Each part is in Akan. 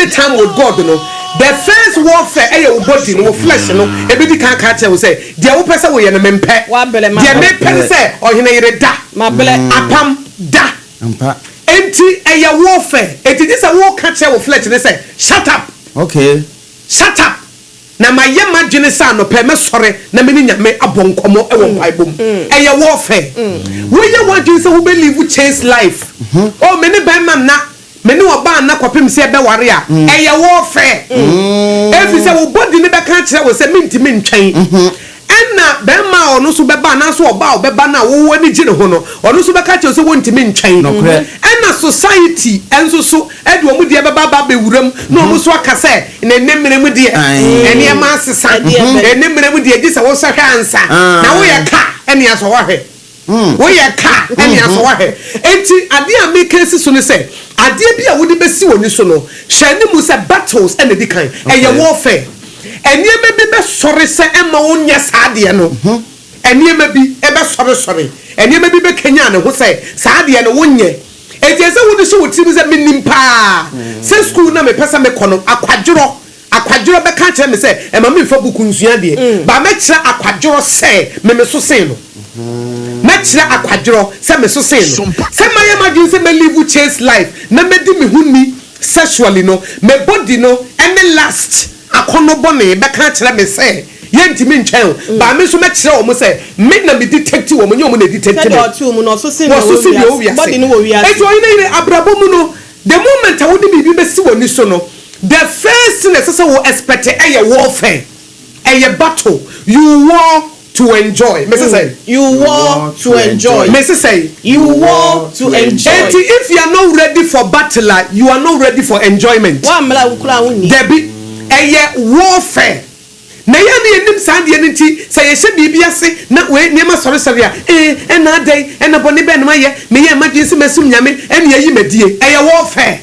spending time with God, you know. The first warfare, your body, no flesh, no. Everybody can't catch it. We say, "Dear person, we are the men pet. Dear men pet say, or you know, da. APAM da. Empty a warfare. It is a war catcher with flesh. They say, shut up. Okay. Shut up. Na my yama genesa no peme sorry na me nya me abon komo e won paibom e warfare we you want you say who believe we change life oh me ne ban man na me ne oba na kwapem se be ware a e warfare every say wo body ne be kan kire wo say mentimi ntwen enna be ma ono so be ba na so oba obeba na wo ani gine ho no ono so be ka kire so wo ntimi ntwen enna society enso so ede omu de be ba be wuram no omu so aka say na nemere mu de ene ma asesa nemere mu de edi se wo so hwa ansa na wo ye ka ene aso wa hwe wo ye ka ene aso wa hwe enti ade a make sense so ne say ade bia wo de be si woni so no hwani mu say battles ene di kan eye warfare eniema bi be sore se ema wo nya saade no eniema bi e be sore eniema bi be kenya ne ho say saade no wo nye ejese wo de so wotimi se minim pa se school na me pesa me kono akwadjoro be ka kire me se e ma me fa buku nsua de ba me kire akwadjoro se me so sen no me kire akwadjoro se me so sen no se maye ma din se me live chase life na me di me huni sexually no me body no any last akono bone be ka kire me se yentimi ntwen ba me so me kire o mo se me na me detect o mo nyom na detect me o mu no so sin no body no wo wiase ejo ina abrabo mu no the moment I would be be si woni so no the first thing is so expect a warfare a battle you war to enjoy me say you war to enjoy me say you war to enjoy if you are not ready for battle you are not ready for enjoyment wa mla ukura woni there be a warfare na ya na enim sande ene nti say ye hye bibia se na we niam sore a na dai na boni be no ye me ye emergency mesum nyame ene yayi medie a warfare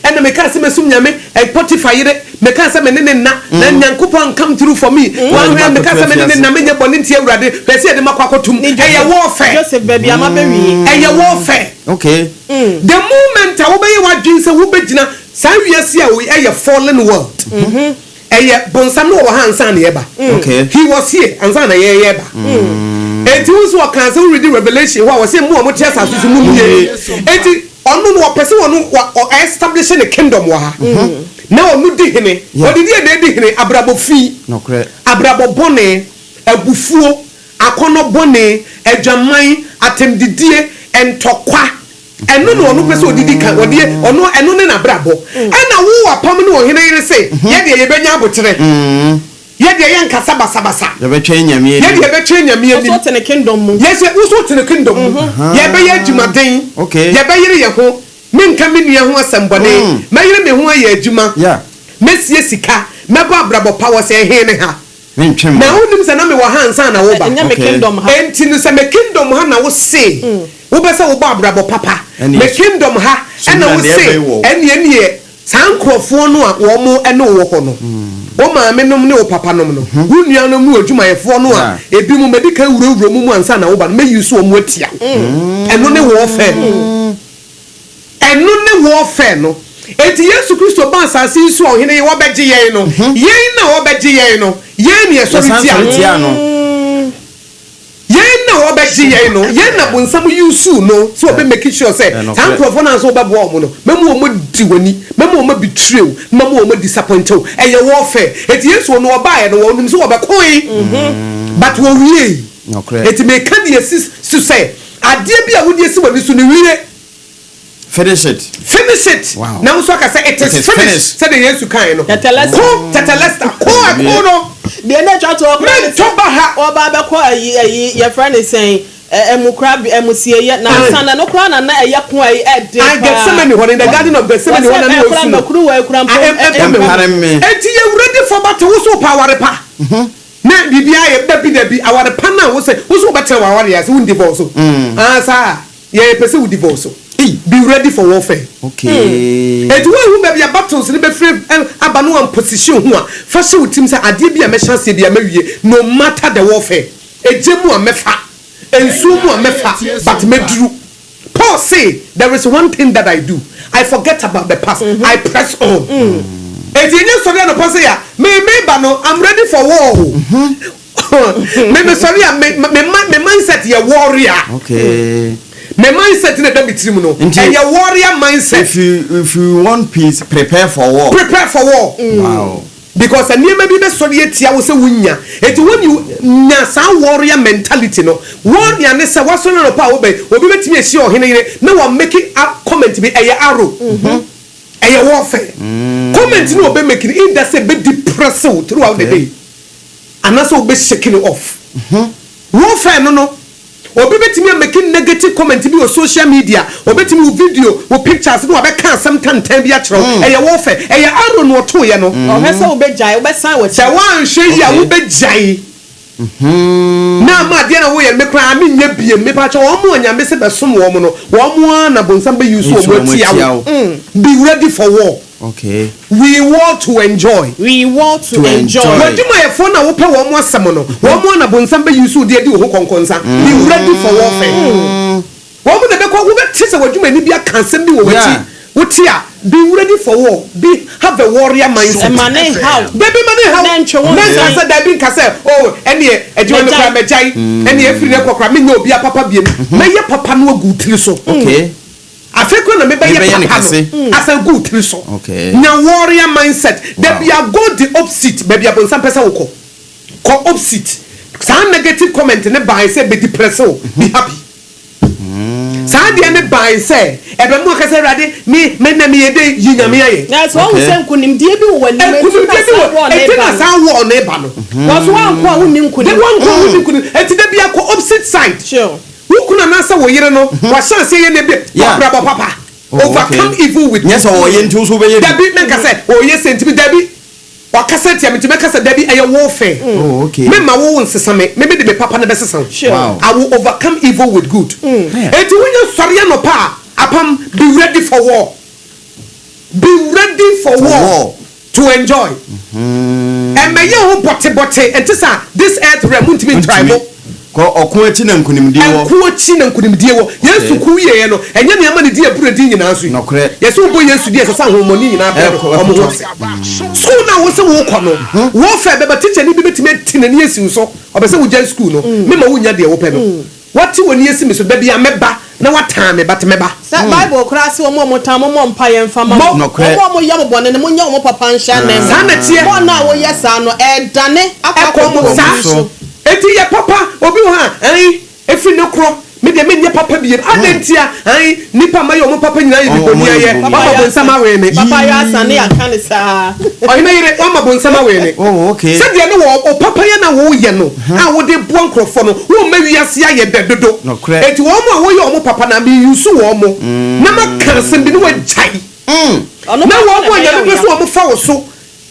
and me can't see me sunyame a Potiphar me can't say me na nyankopon come through for me one hand me can't say me na me boniti awrade pe se de makwakotum a warfare Joseph baby am abewi a warfare okay the moment I obey what Jesus wo begina san wiase a we a fallen world bonsam no wo hansa na yeba okay he was here ansa na yeba enti wo so kan say read Revelation wa say mu o tia sasu mu ye enti onu no person wonu establishing a kingdom wa ha na onu di hene odidi e di hene abrabo fi no correct abrabo bone abufuo akono bone adwaman atemdidie entokwa enu no onu person odidi kan odie onu enu ne na abrabo na wo apam ne wo hene yire say ye de ye benya abotere ye de ye nkasa basabasa ye be twa nyame ye de ye be twa nyame ye so tene kingdom mu yes wo so tene kingdom ye be ye adwumaden okay ye be yire ye ho menka me nua ho asembone me yire me ho aye adwuma yeah mesie sika mebo abrabo power say he ne ha mentwem na wonim se na me wo hansa na wo ba nya kingdom ha enti no se me kingdom ha na wo se wo be se wo ba abrabo papa me kingdom ha na wo se enie sankrofo no a wo mo ene wo ho no wo ma me nom ne wo papa nom no wo nua no mu adwumayefo no a ebi mu medika wurawura mu ansa na wo ba me yusu o mu atia eno ne wo fe eno ne wo fe no eti Yesu Kristo ba asase isu ohene ye wo beje ye no yen na wo beje ye no yen ne so bitia no yen na wo beje ye no yen na bonsam yusu no so obe make sure say sankrofo na so obebo omo no memu omo di wani memu omo betray memu omo disappoint o eye warfare eti Yesu no oba ye no wonum so obekoi but wo wie no correct eti me ka die su say ade bia wo die si wani su ne wie finish it wow now so I say it is finished say the Yesu kan no tetelesta ko no de na twa to me to ba ha oba be ko ye friend is saying emukra emusie ye na sana no kra na eye ko ai ede I get so many in the garden of Gethsemane one na no makru wa kura enti you ready for battle wo so power pa na bibia ye dabi aware pa na wo say wo so better wa aware ya say wo divorce sa ye pese wo divorce be ready for warfare okay et who be battles ni be free abanu am position ho a fa hye wutim say ade bia me chance bia mawie no matter the warfare ejemu a mefa ensu mu a mefa but meduru Paul Paul say there is one thing that I do. I forget about the past. I press on. If you just forget the past, I'm ready for war. Sorry, my mindset is a warrior. Okay. My mindset in the team, no. And your warrior mindset. If you want peace, prepare for war. Prepare for war. Wow. Because a near maybe the Soviet I was a winner. It's when you nasa warrior mentality, no. Warrior nessa was on a power bay, or be me sure no one making a comment to be a arrow. A warfare. Comment no be making it that's a bit depressing throughout the day. And that's all be shaking it off. Warfare no. Or be making negative comment to be on social media, or bet me video or pictures no I can't sometimes tell you a warfare, a arrow no to you know. Or so be jai, be sandwich. I want to show you a be jai. Now, my dear, we make I mean, you be patch or more and you miss it as some woman, one more, and somebody you so be ready for war. Okay. We want to enjoy. We want to enjoy. But you might phone a whoopper one more summoner. One more about somebody you so dear do who conquer. Be ready for warfare. What would the call who bet what you may be a cancer do with you? What's here? Be ready for war. Have a warrior mindset. Money how? Baby money how? Men said that being Cassell. Oh, any a joint of a jay, any every record cramming no be a papa beam. May your papa no good so. Okay. I think when I maybe as a good so. Okay. Now warrior mindset. There be a go the opposite. Maybe upon some person will call opposite. Some negative comment in the by say be depressed. Be happy. Sadi ane by say ebe mo ka say rade me na me ede yinyame aye. That's what we say kunim die bi wo ni me na sa wo na eba no. Was one kwa hunim kunim. The one kwa hunim kunim. Enti da bia ko opposite side. Sure. Who kuna na sa wo yire no. Wa chance ye ne bi papa. Overcome evil with yes or ye ntu so be ye. Da bi men ka say o ye sentimi da bi. Wa kasa tia me kasa da bi aye warfare. Oh okay. Me ma wo nsesa me me de be papa na be sesa. Sure. Wow. I will overcome evil with good. Enti when you sorry no pa APAM be ready for war. Be ready for war to enjoy. And may you bote and this earth remunt me tribal. Ko okuachi na nkunimdie wo. Okuachi na nkunimdie wo. Yesu ku ye no. Enye ne ama ne die buredi nyina so. Nokre. Yesu bo Yesu die sesa homoni nyina pe omo. So na wo se wo kɔ no. Wo fa be teacher ni bi betime tinani Yesu so. Obese wo jan school no. Me ma wo nya de wo pe no. What you when Yesu me so be bia meba na watan me but meba. That Bible class omo tam omo mpa ye mfa ma. Omo yam bone ne mo nya omo papa nhya na. Sa na tie. Mo na wo yesa no dane akɔ sa. Eti ye papa obi ha efi no kro me de me nye papa bi adentia nipa ma ye omo papa nyina ye biboni aye papa bonsama we me papa ya asane ya kan sa o ina yire mama bonsama we me oh okay se de no wo papa ye na wo ye no a wo de bo nkrofo no wo ma wiase aye bedodo eti wo ma wo ye omo papa na me yusu wo mo na ma kan se bi no wa jai na wo mo ye no be so wo fa wo so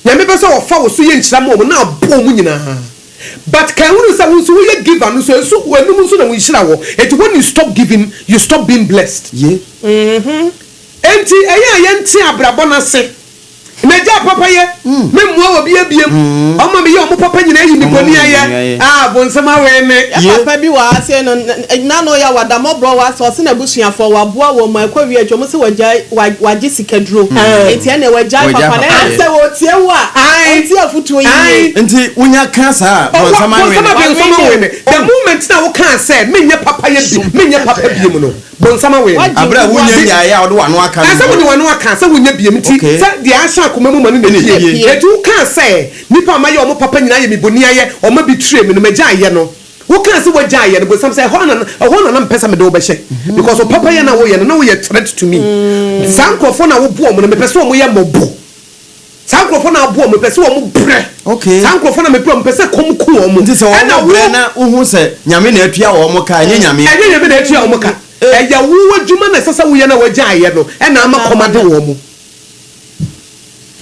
ya me be so wo fa wo so ye nchira mo na bo mu nyina. But can we say we give and so when you stop giving, you stop being blessed. Yeah. Enti ayenti abrabona se. Meja papa ye, me mo obi abiem. Oma me ye omo papa nyina yi niponi aye. Bonsama we me. Papa bi wa ase no na no ya wadamo bro wa so se na busuafo wa boa wo ma kwa wi adwo se waje sikaduro. Enti na waje papa na se wo tie wo a. Enti afutuo yi. Enti unya kan sa bonsama we me. The moment na wo kan say me nya papa ye bi, me nya papa bi mu no. Bonsama we. Abra wunya nya ya wo wano aka. Asa wo wano aka, sa wonya bi mi ti. Sa de asha akoma mu manu na die. Etu kan say nipa ma ye omo papa nyina ye mi boni aye, omo bi tre me no magya aye no. Wo kan say wagya aye no, but some say ho na mpesa me de wo be hye. Because papa ye na wo ye no, na wo ye threat to me. Sankrofo na wo bo omo no me pese omo ye mobo. Sankrofo na bo omo pese omo bre. Okay. Sankrofo na me pro pese kom ku omo. Nti se wo bre na wo se nyame na atua wo omo ka nye nyame. Enye nyame na atua omo ka. Eya wo adwuma na sasa wo ye na wagya aye no, e na ama komade wo omo.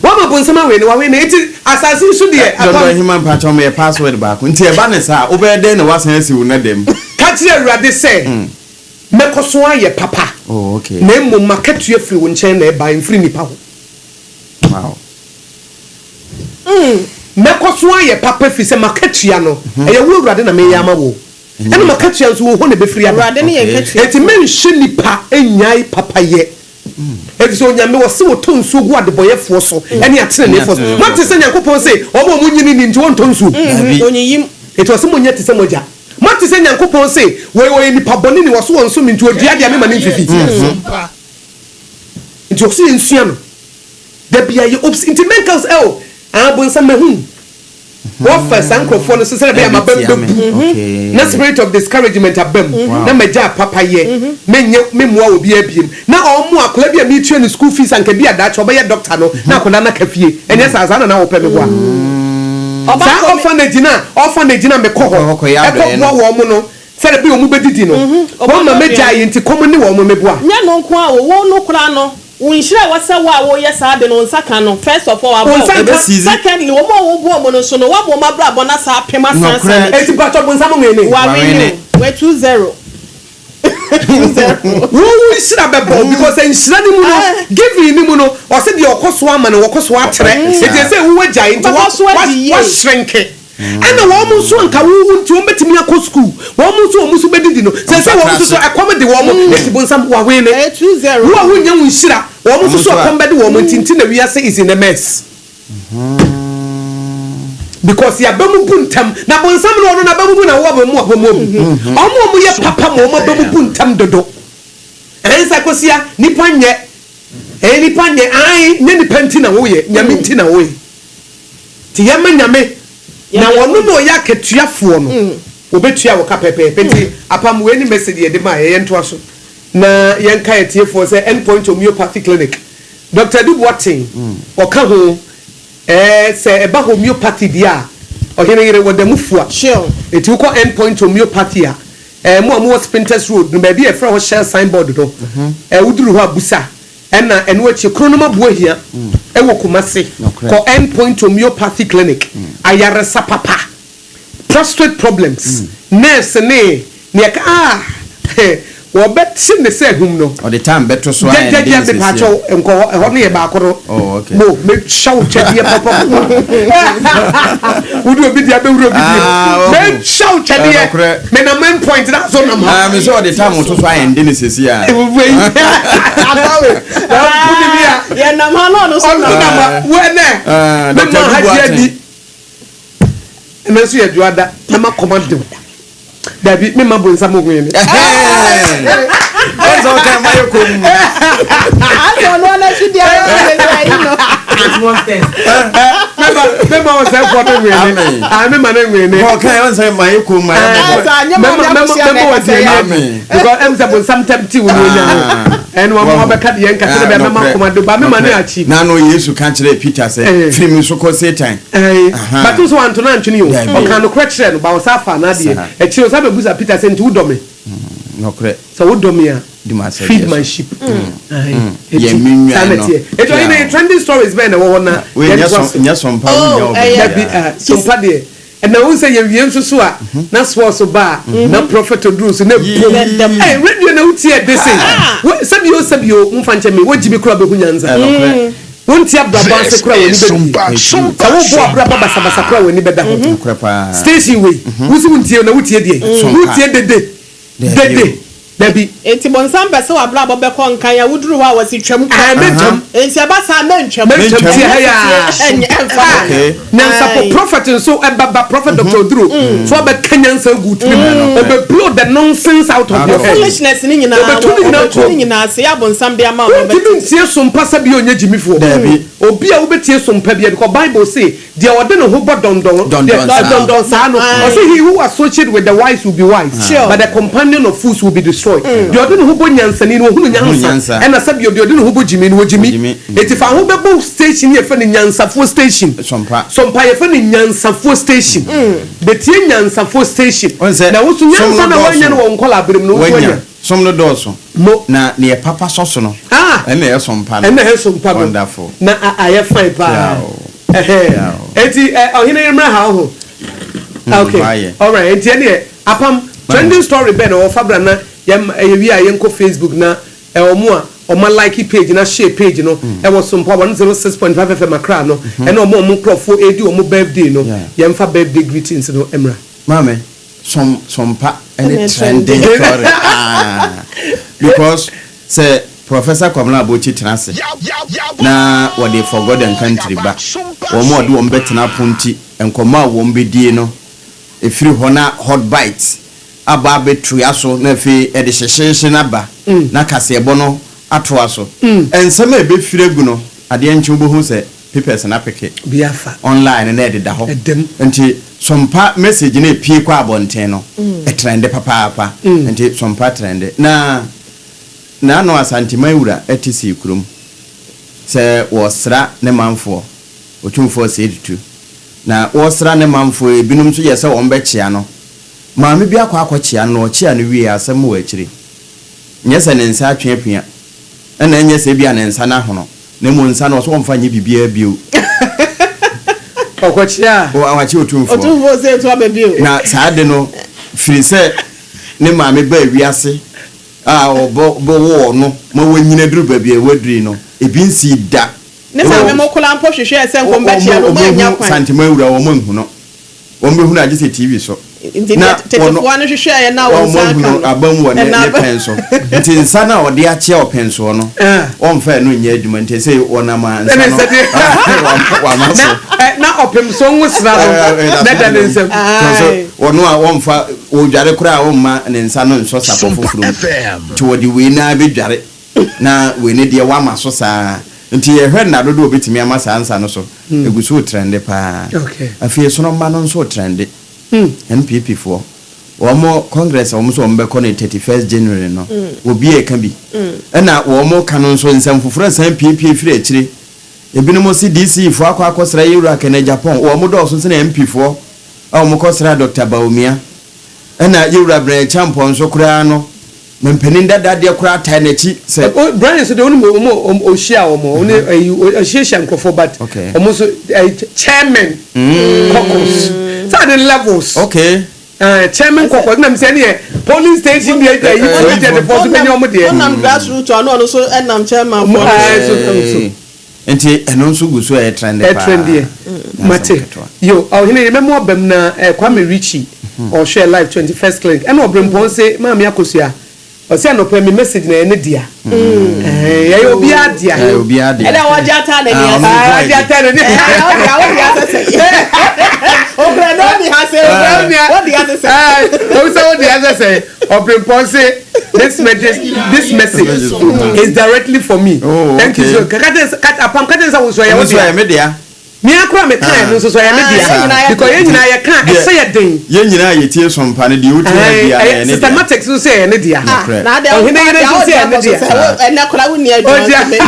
Wama bonsama we no we na eti asase so de APAM human patch me password back nti e ba ne sa obede na wasan asi wo na dem ka kire awurade se mekoso aye papa oh okay na emu market you free wo nchen na e ba free nipa ho wow mekoso aye papa fi se market ya no e ye wo awurade na me ya ma wo ɛna maka tua nso wo ho ne befiri aba awurade ne yɛn katua eti menhye nipa enyai papayɛ eti so nyame wɔ se wo to nsuo gu adebɔyɛfoɔ so ɛne atenenefoɔ so mate sɛ nyankopɔn se ɔmo mu nyini ni nti wɔntɔ nsuo onyiyim eti wɔ se mo nyɛ te sɛ mogya mate sɛ nyankopɔn se wɔyɛ nipa bɔne ni wɔ so wɔ nso mi nti odua deɛ mema ne mfifi nti wɔ se yɛ nsua no da bia yɛ ops nti menka sɛ ɛwo abonsa mahu wɔfa saa nkurɔfoɔ no so sɛ bɛyɛ mabam bɛbu na spirit of discouragement abam na magya papayɛ memmoa obi abiem na ɔmo akɔla bi a metua no school fees anka bi adaakye ɔbɛyɛ doctor no na akɔla no ka fie ɛnyɛ saa na wopɛ me boa saa ɔfa na gyina mekɔ hɔ ɛkɔboa wɔ mo no sɛ bi ɔmo bɛdidi no wɔma magya yɛ nti kɔm ne wɔ mo meboa nyɛ no nko a wɔwɔ no kora no unshira wasa wa wo yesa de no nsaka no first of all abo secondly wo mo wo bo no so no wa bo ma bra bo na sa pema sansan eti pato bo nsamo ngene wa win we 2-0 wo nshira bebo because nshira ni mu no give ni mu no o se de okoso ama no okoso atere eti se wo wagya nti wa shrinke ana wo mu so nka wo nti wo betimi akọ school wo mu so wo so bedidi no se wo mu so akom de wo mu eti bo nsam wa win 2-0 wo nya wo nshira wo mu so akom bede wo mu tinti na wi ase is in a mess because ya bamu buntam na bo nsam no na bamu na wo bamu omo ye papa mo bamu buntam dodo ensa kosia nipa nye ai nye nipa nti na wo ye nyame nti na wo ye ti ye ma nyame na wonu no ya ketuafoɔ no obetua wo ka pepe nti apam we ni message ye de ma ye nto aso na ye nka ye tiefo sɛ endpoint homeopathy clinic Dr. Duboatin oka ho sɛ eba homeopathy dia ɔhene yere wo da mufua sure eti wo endpoint homeopathy a mo Sprinters Road no ba bi e fra ho share signboard do wuduru ho abusa ɛna ɛno akyi kronoma boahia ɛwɔ Kumasi ko endpoint homeopathy clinic ayaresa papa prostate problems nurse ne ka wo bet ne say hum no all the time better so I dey be pacho enko ho ne ba akoro mo me show chadie papa would obi dia be wuro bi me show chadie me na main point na so na ma me so all the time to so I end ne sesi a ya na ma no so na we ne me ma haje bi me so ya juada na ma command dem David me ma bonsa mo gwen ni Enzo ka ma yoko mu aso no na shi dia no me ma was for the gwen ni me ma na gwen ni o ka say ma yoko ma because em say bonsa tempti wo nya and one be ka de yanka se be ma komando ba me ma na achi na no Yesu kan kire Peter say film so ko Satan but so anto na antwini o kan no kire no ba wo sa fa na de e kire so be busa Peter say nti wo do me no kire so wo do me a feed my sheep ye minwa no it was trending stories be na wo na nya sompa wo nya sompa de and na wo say ye wie nso so a na so ba na prophet odru so na radio na utie de say sabio mfa nche me wo jibi kura be hunyanza wonti ababa se kura woni be sompa wo bo ababa basa kura woni be da ho station we wo si wontie na wotie de wotie dede Baby, eti bonsam bese wa bla bobe ko nkan ya wuduru wa wasi twam kan enti abasa mentwam ti ya na sapo prophet so baba prophet Dr. Oduro so be kanyansa good be blow the nonsense out of your foolishness ni nyina se ya bonsam de ama wo be tie so mpasa bi onye jimifo obi a wo be tie so mpa bi because Bible say dia ode no ho bodondon sa no o say he who associated with the wise will be wise but the companion of fools will be destroyed. The ordinary who born Yansani no who Yansa and a sub the ordinary who Jimmy no Jimmy. It if I hope a station here for the Yansa full station. Some pie for the Yansa full station. The Tin Yansa full station. Now what's Yansa one won't collaborate no some no doors na near Papa Sosono. And there's some pan and there's some wonderful. Na I have 5 pounds. Eti ohine how. Okay. All right. Eti apam trending story ben o fabra na wi a yenko Facebook na omo a oma like page na share page no e was SOMPA 106.5 FM Accra no e na omo crofo edi omo birthday no yemfa birthday greetings no emra mame SOMPA any trending story. Because say Professor Kwamna Abochi tenase na what they forgot and country ba wo mo do won betena ponti enkoma wo mbedie no efiri hona hot bites aba betru aso na fe e de hyehye na ba na kase ebo no ato aso ensema e be firegu no ade enche obohu se papers na peke biafa online na ededa ho enti SOMPA message na pie kwa abonten no e trend papa enti SOMPA trend na no asantima wura etisi kurum se wosra ne manfo otumfo se editu na wosra ne manfo ebinum so yese won be chia no maame bi akwa chia no chia no wie asem wo akire nyese ne nsa atwe apia na nyese bia ne nsa na hono ne mu nsa no so won fa nye bibia bio okwachia o awachi otumfo se to abebio na saade no firi se ne maame ba wiase bo no mo wanyina duru babia waduri no ebi nsi da ne maame mo kula mpo hwehwe ese nkombachia no manya kwan santima wura wo mo nhu no wo mbe hu na agise TV so na tetefo anu hwehwe ya na wo san kan abam wo ne penso nti nsa na ode ache openso no o mfa no nya adwuma nti se wona ma nsa no wa maso na opemso nwusra no na da nsem so wono a wo mfa wo dware kura wo ma ne nsa no nso sapo foforo ti wodi we na bedware na we ne de wa maso saa nti ye hwe na dodo obetimi amasa ansa no so eguso trend pa afie so no ma no so trend NPP for omo congress omo so mbe ko 31st January no obi e ka bi na omo kanon so nsam fufura san NPP firi akire ebinimo CDC fo akosra Euro na Japan omo do so na MP for omo kosra Dr. Baumia na Euro Bra champion so kura no mempeni dada de kura ta na chi se Brian so de omo o share omo o share nkofo but omo so chairman caucus so the levels chairman kokko na me say ne polling station dey the force be nyom dey on grassroots on so enam chairman for so enti eno nso guso e trend pa trend mate yo o hine me mo bam na Kwame Richie or share live 21st clinic and obrempon say maami AKOSUA o say no pe me message na ene dia ya obi adia e da wajata na ni wajata na ni o brother ni hase what the other say o say what the other say obrempon say this message is directly for me. Thank you so APAM kate sa wo so ya wo dia mi akura me kan no so ya media because yen nyina ye kan e say ye den yen nyina ye tie SOMPA ne de uti media ne dia systematics so say ne dia na de o hine so say ne dia na kula woni adwo me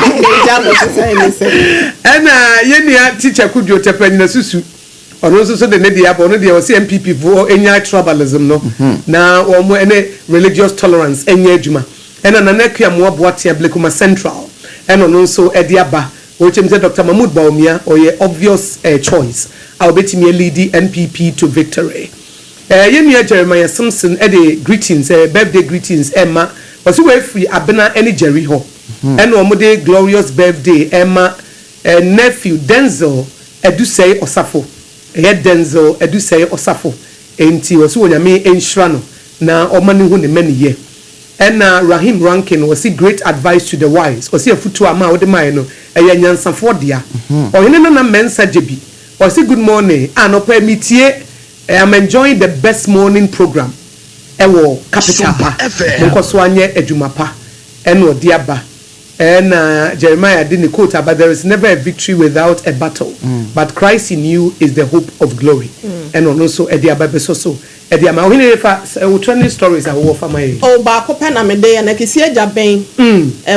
so say ne say na yen nia teacher kudio tepa nyina susu ono so de ne dia bo no dia o say MPP vo enya tribalism no na o mo ene religious tolerance enya adwuma ena na nakua mo aboatia Blekuma Central eno no so e dia ba which is Dr. Mahmoud Baumia or your obvious choice. I'll bet me lead NPP to victory. Yenya Jeremiah Simpson greetings, birthday greetings, Emma. Was you free Abena any Jerry ho? And one day glorious birthday, Emma, nephew Denzel, Edusei Osafo. Denzel, Edusei Osafo. Enti was one me in Shrano. Na omani hu ne many ye. And Rahim Rankin was he great advice to the wise. Was he a futu ama with the mine? A yansan for dia. Or in a mensa jebi. Was he good morning? And open metie. I'm enjoying the best morning program. Ewo capital pa. Mokoswanye ejumapa. Eno diaba. And Jeremiah didn't quote, but there is never a victory without a battle. But Christ in you is the hope of glory. And also ediaba besoso. Ediama ohine fa trending stories a wo fa mai. Oh ba ko pena me dey na kisi ajaben.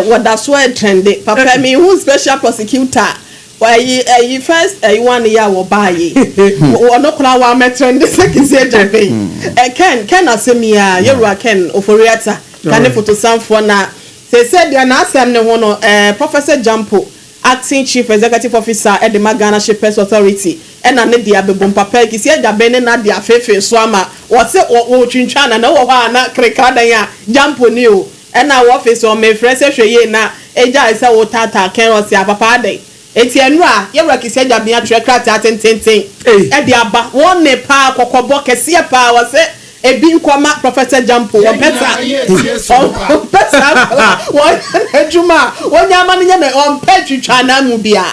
Wada so e trend. Papa me who special prosecutor. Why first one year wo buy. Wo no kula wa me trend kisi ajaben. Ken asemia Yerua Ken oforiata. Kan photo samfo na say said dia na asem ne ho no Professor Jampo acting chief executive officer at the Ghana Shippers Authority and na ne dia bebom papa kisi ajaben ne na dia fefe so ama wo se wo twintwa na wo ha na kreka dan ya Jampo ni o and na wo office o me frese hweye na eja isa wo tata ken o se papa dan eti enu a Yerua kisi ajaben atwe krata tententen e dia ba won ne pa kokobo kese pa wo se ebi nkoma Professor Jampo o pesa one ejuma wonyama ne na on petwitwa na mu bia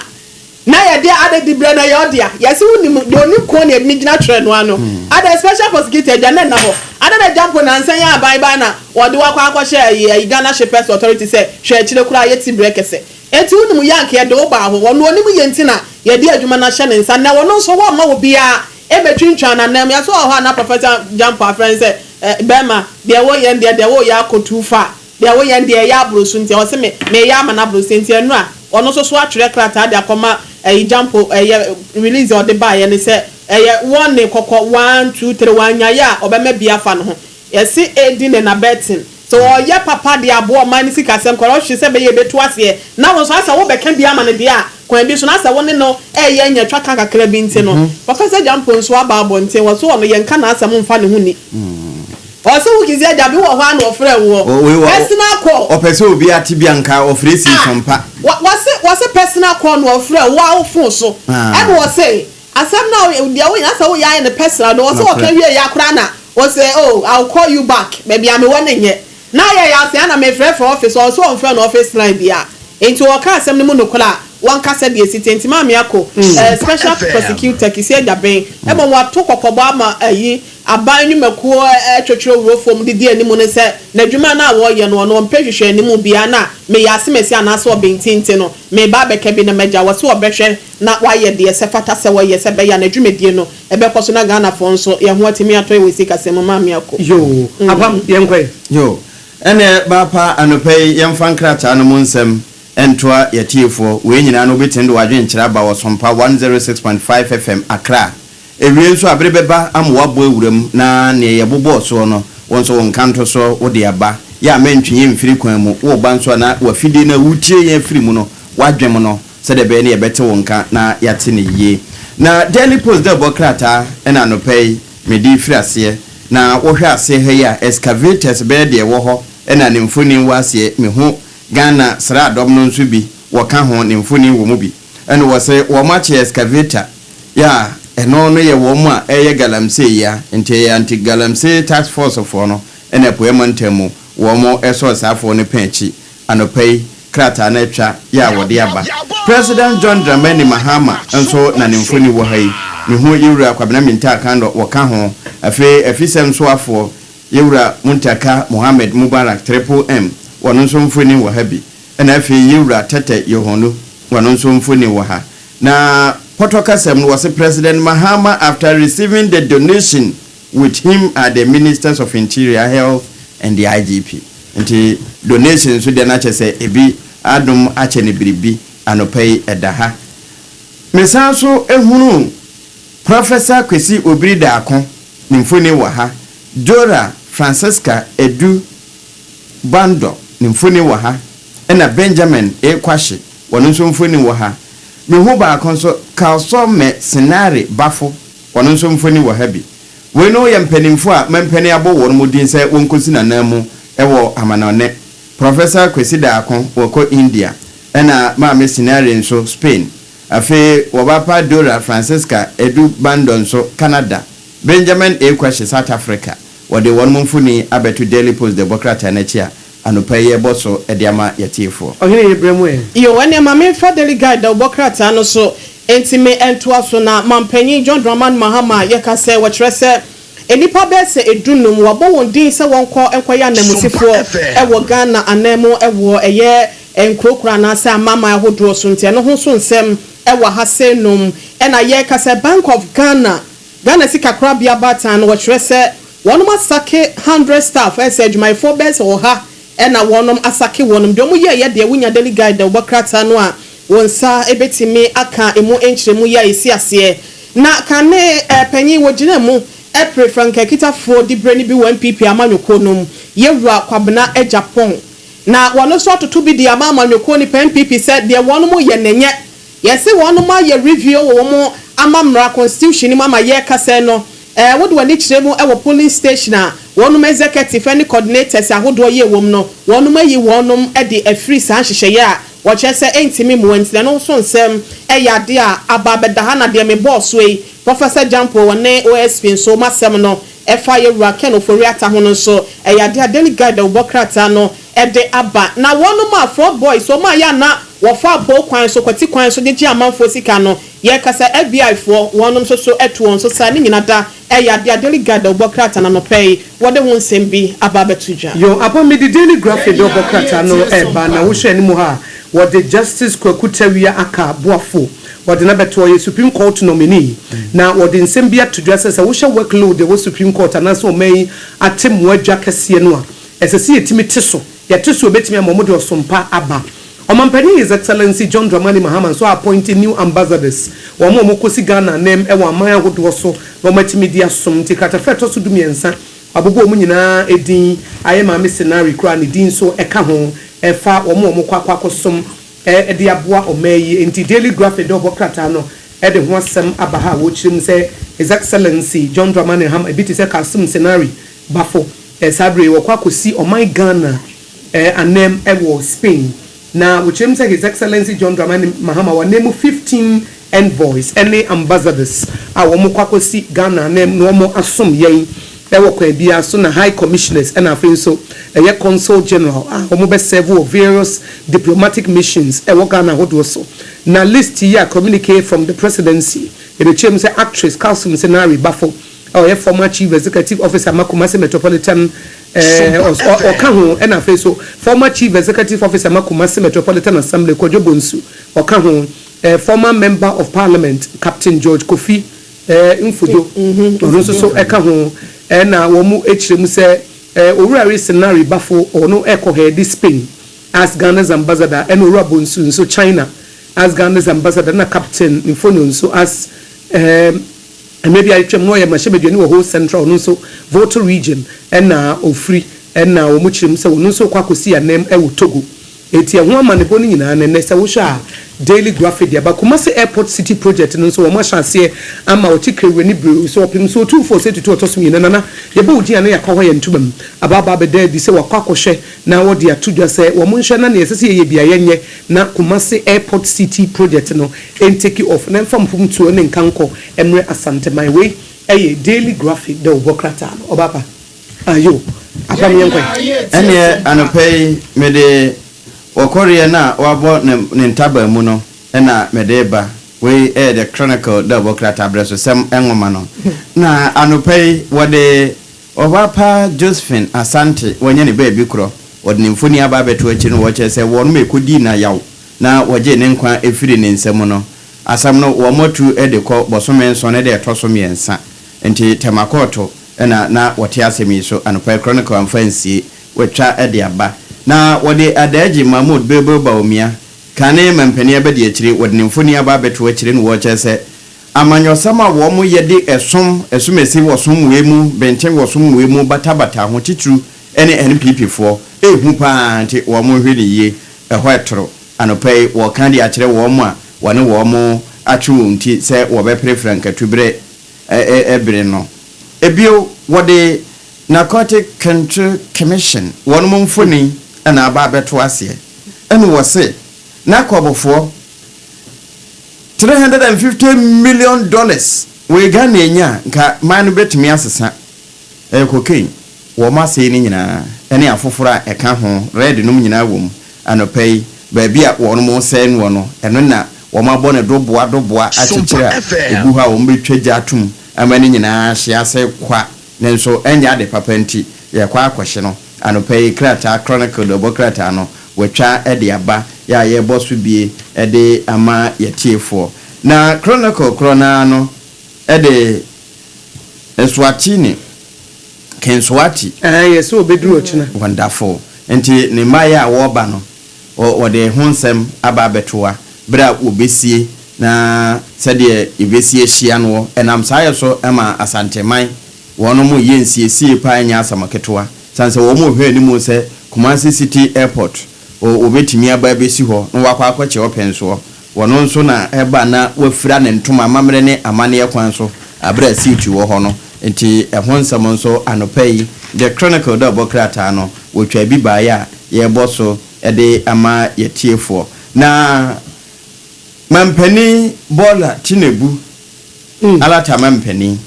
na ye dia ade dibre na ye odia yesi woni de oni ko na mi gina tire no ano ade special prosecutor dia na ho ade na Jampo na nsan ya abai ba na wode wakwa akwa ye Ghana Shepherds Authority say hwe chire kura ye ti brekese enti woni mu yank ye de wo ba ho wono oni mu ye ntina ye dia adwuma na hye ne nsan na wono so wo ma wo bia ebetwintwa na nam ya so ho na Professor Jampo afren say bema de wo ye de wo ya kotufa de wo ye de ya abrosu nti o se me ya ma na abrosu nti enu a ono so atwere krata de akoma Jampo release or the buy and say one ne kokko 1 2 3 1 ya obema bia fa no ho yesi edin na betting so ye papa de abo man sika sem koro hwe se be ye betu ase na won so asa wo beka bia ma ne de a kwan bi so na asa won no ye nya twa kan kakra bi nti no Professor Jampo nso aba abo nti wo so ono ye nka na asa mo mfa ne ho ni also we kizi ajabi wo ho an ofre wo personal call opese obi atibia nka ofre si sompa wase personal call no ofre wo awfo so e wo say asem na dia wo asa wo ya in personal no so kan wie ya kura na wo say oh I'll call you back maybe am won nye na ya say na me frɛ for office also on frɛ no office line bia enti wo ka asem ne mu no kula one kasa de sitenti ma me akọ special prosecutor kisi ajaben e mo wato kokobo ama ayi aban ni mekuo twetwero wuro fom de animu ne se na dwuma na wo ye no no mpehwehwe animu bia na me yase mesi anaso obentinti no me ba beka bi na meja wo so obehwe na wa ye de se fata se wo ye se be ya na dwumedie no e be koso na Ghana fo nso ye ho atimi ato e wesi kase mo ma me akọ yo apam ye nkwe yo ene ba pa anopai yemfa nkrata no munsem entwa yatiefo we nyina no betendo wadwen kyera ba wo SOMPA 106.5 FM Accra ewie nso abrebeba amwabo ewuram na ne yebobo so no wonso wonkanto so wode aba ya mentwe yemfiri kwan mu wo ba nso na wafidi na wutie yemfiri mu no wadwen mu no se de be ne yebete wonka na yate ne yie na Daily Post de bokrata ena no pay medi frase na wo hwe ase he ya excavators be de wo ho ena ne mfoni wase me ho Ghana sra dom no nso bi waka ho ne mfoni wo mu bi ene wo se wo mache excavator ya eno no ye wo mu a eye galamsey ya nti anti galamsey task force for no ene poemantemu wo mo eso safo ne panchi anopai krata na twa ya wode aba President John Dramani Mahama enso na ne mfoni wo hai ne ho yewura kwabena minta kando waka ho afisem so afo yewura muntaka Mohammed Mubarak Triple M wono nso mfoni wo ha bi na afi yewura tete yohono wono nso mfoni wo ha na Potokasem was a President Mahama after receiving the donation with him are the Ministers of Interior, Health and the IGP. And the donations with the nature say ebi adum achene biribi anopai edaha. Mesanso ehunu Professor Kwesi Obrida akon nimfoni wa ha. Dora Francisca Edu Bando nimfoni wa ha. Ena Benjamin Ekwashi wonso mfoni wa ha. Me ho ba konso kalsome scenario bafo wono nso mfoni wo habi we no ye mpanimfo a mempani abo wo no din se wonkosi na namu ewo amanone Professor Kwesi Daakon woko India ena ma me scenario nso Spain afi wo ba pa Dora Francisca Edu Bando nso Canada Benjamin Ekwashi South Africa wo de won mfoni abetu Daily Post the Bokrata na chia anopaye boso ediama yatiefo ohene yebremu yo wane ma me fa daily guide the Bokrata no so entime entoa so na mampanyi John Dramani Mahama yeka se wo kire se enipa be se edunum wabo won din se wonko enkoya namusifo ewo Ghana anemu ewo eye enkrokura na se amama ahodo so ntia no ho so nsem ewo hasenum ena yeka se Bank of Ghana sika krabia batan wo kire se wonuma sake 100 staff ese adwumayfo be se wo ha ena wonom asake wonom de ye de wunya daily guide the Bokrata no a wonsa ebetimi aka emu enkyeremu ya esi ase na kane panyi wogina mu Franka kitafo di brani bi 1 pp amanyoko nom yewura kwabena Japan na wono so atoto bi di amanyoko ni 10 pp said de wonom ye nenye yesi wonom ye review wo mo amamra constitution ni mama ye kase no wode wani kyeremu ewo police station a wonom executive and coordinators ahodo ye wom no wonom ayi wonom de afri san hyehyeye a wo chese entimi mu ntile no so nsem yade a ababeda ha na de me boss we Professor Jampo wone OSP so masem no efa ye wura ken oforiata ho no so eyade daily guide obokrata no ede aba na wonu ma for boys so ma ya na wo fa bo kwan so kwati kwan so de amanfo sika no ye kasa FBI for wonum so etu won so sa ni nyina da eyade daily guide obokrata na no pay wo de won sembi aba betuja yo upon me the daily graphic de obokrata no eba na wo hwe ni mu ha what the justice kwakutawia aka boafo what na beto ye Supreme Court nominee na what in sembia to justice wo hwe workload the Supreme Court na so mai atemu adwa kase no a esese yetimi teso yeteso obetimi amomode osompa aba Omampani His Excellency John Dramani Mahama so appointing new ambassadors womo kosi Ghana name e wa man ahodo so no matimi dia som ti katafeto so dumiensa abobo mu nyina edin aye ma me scenario kra ne din so eka ho efa womo kwakwakosom de aboa omayi enti daily graphic do bokrata no de ho asem abaha wo chirim se His Excellency John Dramani Mahama ebiti se kasum scenario bafo sabre wo kwakosi oman Ghana anem e wo Spain na which him say His Excellency John Dramani Mahama wa name 15 envoys any ambassadors a wo mo kwakosi Ghana name no mo asom yen e wo kwa bia so na high commissioners and afin so ye consul general wo mo be serve various diplomatic missions e wo Ghana hodo so na list here communicate from the presidency e the chairman say actress Kalsum Senari Bafo or former chief executive officer Makumasi Metropolitan Okaho and a face so former chief executive officer Makumasi Metropolitan Assembly Kojobonsu Okaho former member of parliament Captain George Kofi Infudo so Ekaho and womu HM say Owurari Senari Bafo or no echo head Spain as Ghana's ambassador and Urabonsu so China as Ghana's ambassador na Captain Infono so as and maybe I trim no ya mashebe no whole central no so voter region and na ofri and na omuchim so no so kwakosi ya name e Togo eti ho amane boni nyina na nese wo sha daily graphic dia ba Kumasi airport city project no so wo ma shase ama o tikrewe ni bro so opim so 2472 otoso nyina na ye ba odi ana ya kwa hoye ntubam ababa be da di se wakwakohwe na wo dia tudwa se wo monhwe na na yesese ye bia yenye na Kumasi airport city project no en take off na mfam pum tuo ne nkanko emre asante my way eye daily graphic da obokrata obaba ayo apam yenkwe ene anopei mede Okoria na wabo ne ntaba mu no na medeba we the chronicle double crata breso sem enwoma no na anopei wode obapa Josephine Asante wonye ne ba bi kro wode ne mfoni aba beto achi no wo chese wonu mekodi na yaw na woje ne nkwa efiri ne nsem no asam no wo motu de ko bosome nso ne de toso miensa enti temakoto na wote asemi so anopei chronicle amfansie wetwa de aba na wode adaji Mahmoud bebo baomia kane mampani abedi akire wode nemfoni aba beto akire no wo chese amanyo sama wo mo yede esumesi wo som wemu benten wo som wemu batabata ho titru ene NPP fo ehu pa nti wo mo hweli ye ehwa etoro anopai wo kan di akire wo mo a wone wo mo atwu nti se wo be preference tubre ebire no ebio wode Narcotic Control Commission one mo mfoni na aba beto ase ene wo se na kwabofo $350 million we Ghana enya nka man betumi asesa cocaine wo ma se ni nyina ene afofora eka ho red num nyina wom anopei ba bia wo no se no no eno na wo ma bɔ ne doboa akyekere ebu ha wo mbetwa atum amani nyina hye ase kwa nenso enya de papenti ye kwa akwhye no anopei krata chronicle dobokrata no wetwa ede aba ya ye bosu bie ede ama yetiefo na chronicle krona no ede Eswatini Kenswati yes obedru ochina wonderful enti ne maya wo ba no wode honsem aba betoa bra obesie na sede ibesie hia no enam saye so ema asanteman wono mu yensiesie pa anya asamaketoa sanse wo mu hwe ni mu se Kumasi City Airport obetimi aba besi ho no wakwa akwache openso wono nso na eba na wafira ne ntoma mamre ne amane yakwan so abra situ wo ho no enti ehonsam nso anopei the chronicle da bokrata no wotwa bi ba ya ye boso ede ama yetiefo na mampani Bola Tinubu alata mampani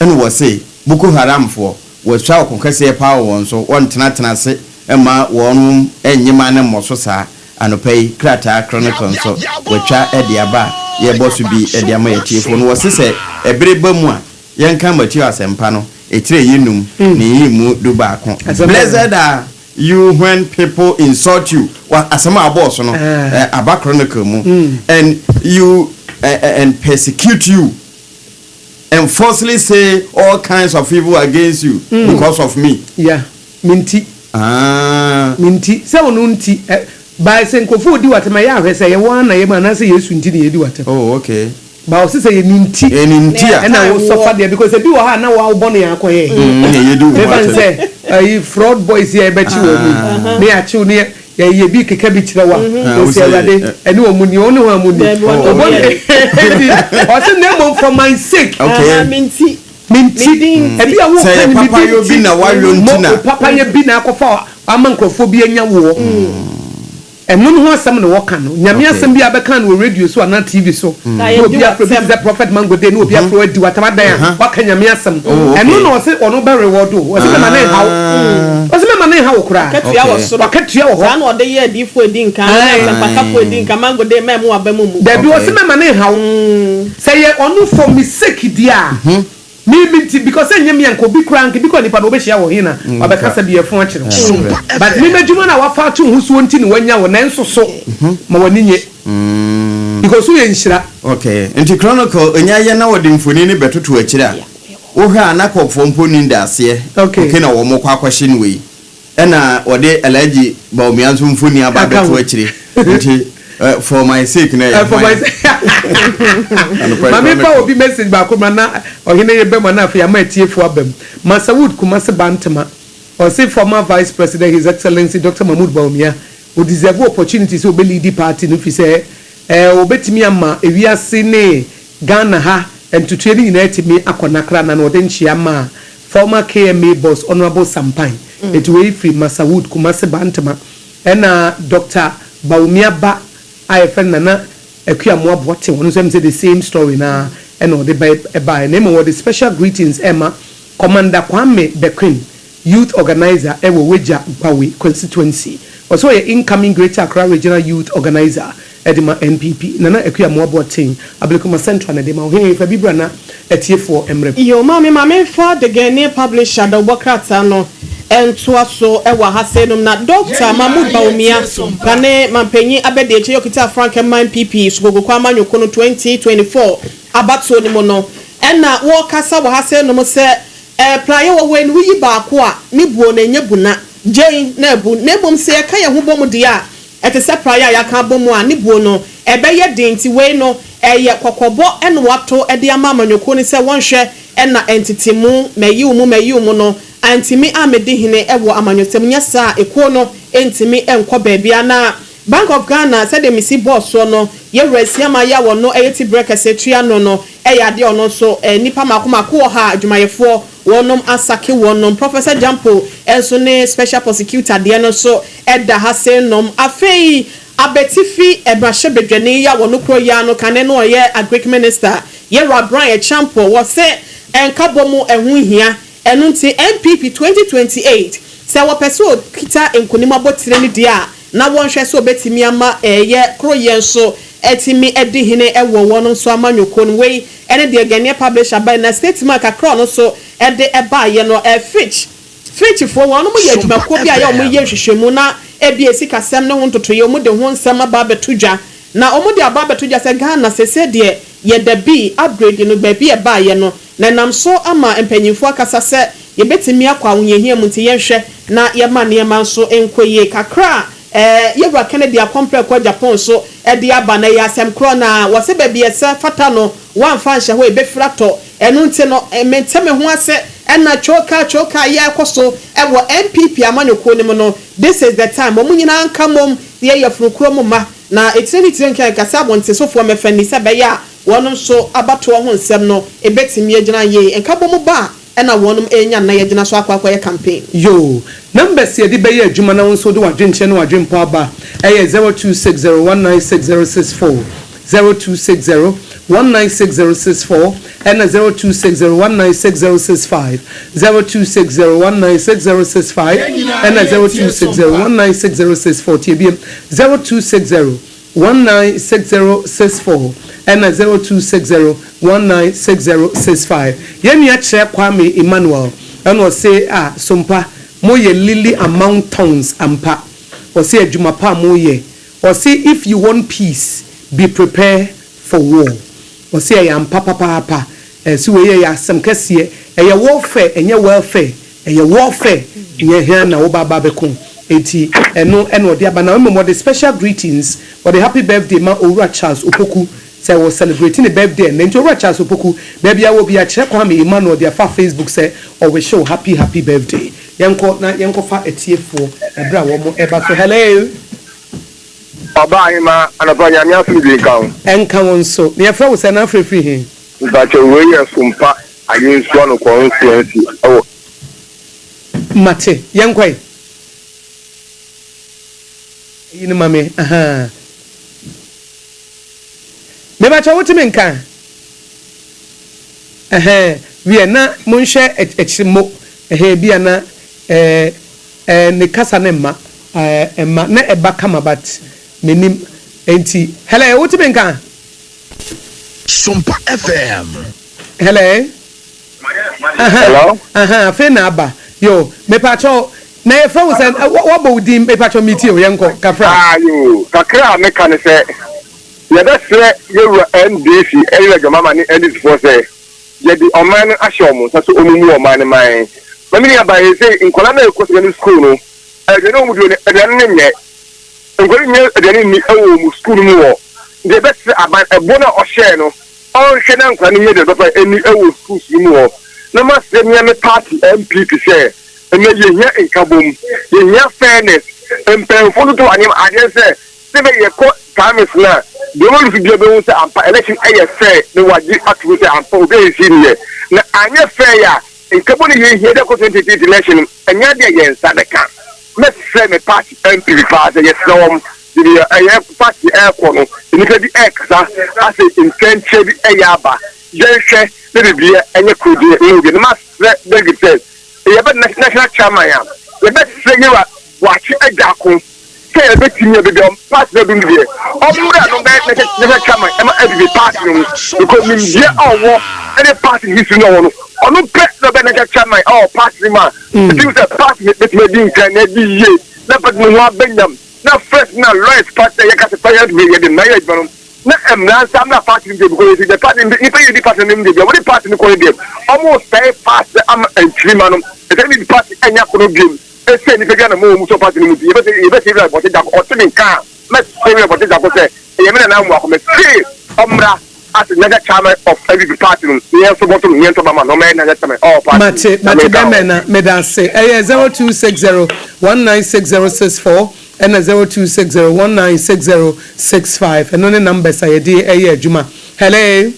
ene wo se Boko Haram for was chow concession power one so one tenase Emma one enyima ne moso saa anopai krata chronicle so wetwa ediaba ye boss bi ediama ye tiefo no wose se ebereba mu a yenka mati asempa no etire yinum ne yimu do ba ko blessed are you when people insult you asema aboss no aba chronicle mu and you and persecute you and falsely say all kinds of evil against you because of me. Yeah, minti. Minti. Se onunti. By senkofu di watema ya hwese ye wan na ye ma na se Yesu nti ne ye di watema. Oh, okay. Ba o se say ye ninti. E ninti a. Na wo suffer there because e bi wo ha na wo born ya akọ ye. Ye do. Even say fraud boys here be chi wo mu. Me a chi ne ye bi keke bi kire wa. O se awade eni o muni o ne ho amuni. O se na mo for my sake. Okay. Minti. Ebi a wo kan papa yo bi na wa yo ntina. Papa ye bi na akọfa amankrofo bi anya wo. Eno no asem ne woka no nyame asem bi abeka no radio so na TV so obi afro the prophet mango dey no obi afro adi watama dan waka nyame asem eno no se ono be reward o se me ma na hawo o se me ma na hawo kura katua wo so katua wo ho na ode ye adifo edi nka na pakapo edi nka mango dey memu abamu mu da bi o se me ma na hawo say ye ono for mistake dia me because enye me anko bi kura nka bi ko nipa no be hia wo hina abeka sa bi efon akire but me medwuma na wafa to husuo nti ne wanya wo nanso so ma wani nye because we enhira okay nti chronicle enya ye na wodi mfoni ne betoto akire a wo hwa anakofo mponi ndase okay na wo mo kwa kwahye ne we na wode alaji ba omianso mfoni aba beto akire nti for my sake na for my sake mami pa obi message ba ko na ohine ye be na afia ma atiefo abam Masawood Kumase Bantama or say former vice president his excellency Dr. Mahmoud Bawumia who deserve opportunities to be lead party no fi say obetimi ama ewiase ne Ghana ha and to training united me akonakra na no den chiama former KMA boss honorable Sampan it way free Masawood Kumase Bantama and Dr. Bawumia ba IFN nana ekuamoa bote wonu say the same story na and no they by name of the special greetings Emma Commander Kwame the Queen youth organizer ewo weja Bawe constituency also a incoming Greater Accra regional youth organizer edema NPP nana ekuamoa bote ablikoma central na dema he fa bibra na etiefo emre yo mama for the Ghanaian publisher the Bokrata no ento aso ewa hasenum na Dr. Mahmoud Bawumia kane mampenyi abede eche yokita Frank MPP sugogo kwa manyoko no 2024 abato ni mono ena wo kasa wa hasenum se playe wo wen wi baako a ni buo na nyebuna Jane na bu nebom se ka ye ho bom dia ete se playe ya ka bom a ni buo no ebeye denti we no eye kokobo eno wato ede ama manyoko ni se wonhwe ena entity mu meyi mu no antimi amedi hine ewo amanyotem nyasa ekuo no entimi enko baabia na Bank of Ghana said the missy boss no ye resiama ya wo no eyeti breaker setria no eyade ono so nipa makomako ha adwumayefo wonom asake wonom Professor Jampo enso ne special prosecutor de no so eda ha senom afei abetifi ebrahye bedwane ya wo no kro ya no kane no ye agric minister ye Brian Champo wo se enkabomu ehun hia enunti MPP 2028 se wo peso kita enkonima botire ni dia na wonhwe so betimi ama ye kroye nso etimi edi hine ewo wono so amanyoko no we ene de Ghanaian publisher by na statement akra no so ede eba ye no fitch fo wono mo ye adwumako bi aye o mo ye hwehwemu na ebi esikasem ne ho ntoto ye o mo de ho nsem aba betudwa na o mo de aba betudwa se Ghana sese de ye da bi upgrade no ba bi eba ye no na nam so ama empanyimfo akasa se ye betimi akwa wonyehia mu nti ye hwe na ye ma ne ma nso enkoye kakra yebra Kennedy akompre kwa Japan so edi aba na ya asem kro na wose ba bi ese fata no wan fa nhye ho e be frato enu nti no menteme ho ase ena choka ya ekoso ewo MPP amanyoko ni no this is the time omunyina anka mom ye yefru kro moma na etini nka kasa bonte sofo mefani se be ya wonom so abato ho nsem no ebetimi agina ye enka bomu ba ena wonum enya na yegina so akwa ye campaign yo numbers ye di be ye adwuma na won so do wadwenche na wadwempo aba 0260196064 0260 196064 and 0260 196065 0260 196065 and 0260 196064 0260 196064 and 0260 196065 yemi achre Kwame Emmanuel and was say sompa moye lily among tongues ampa or say adwumapa moye or say if you want peace be prepared for war or say I am papa so we ya some kese e warfare enye welfare e warfare nye here na wo baba bekon enti eno de aba na mo the special greetings for the happy birthday ma Owura Charles Opoku say was celebrating the birthday and enti Owura Charles Opoku baby I will be a check Kwame Emmanuel their Facebook say or we show happy birthday yanko fa etiefo ebra wo mo eba so hello Baba ima anapanya miasu dinkan enka won so ne fra wo say na free he Bacho we ya SOMPA ayenso no constituency oh mate yankwai yini mame aha me ba chawo timi nkan we na monhwe echimo bia na ne kasa ne ma na eba kama bat menim enti hello wo timi nkan SOMPA FM. Hello. Hello. Fe na aba. Yo, me pacho na e fa wo say what bo dim me pacho meeting o yenko kafra. Yo, kakra me kan say ye da say you NDC area mama ni NDC for say ye di oman ashomo so omumu oman man. Mami ni aba ye say nkola na ekoso ni school no. E de no mu do ne e de ne nye. Nkoli nye e de ni e wo mu school mu wo. The best about a bona or share no. All Shannon can hear the papa any old school more. No must send me a party MP to share. And then you hear in Kabum, you hear fairness, and follow to an I just say, 7 year court time is now. The one to be able to say, election I say, no what you actually say, I'm for days in here. Now I never fair in Kabul, you hear the constituted election, and you're against that account. Let's send a party MP father, yes, no. The party air corner, and if the extra as it intention ayaba, Jenshe, the beer, and you could be the master. Then it says, you have a national chairman. The best thing you are watching a jackal. Say a bit in your video, pass the bin here. Oh, you don't never chairman, I'm every party because in year or war, any party history no one. Or no press the benefit chairman, or party man. It was a party that may be in Canada, never know what Benjamin. Now first now lawyers party you can say the marriage man na emna sam na party because the party if you party name dey what party no call dem almost say fast am entry man the party anya kono game e say ni fega na mo so party ni mu you be say about that or tin kan let's say about that go say e me na mo akome say omra as the chairman of every party no here so bottom here to mama no me na chairman all party mate bemena me dan say 0260 196064 and 0260 196065 and only numbers are there Juma. Hello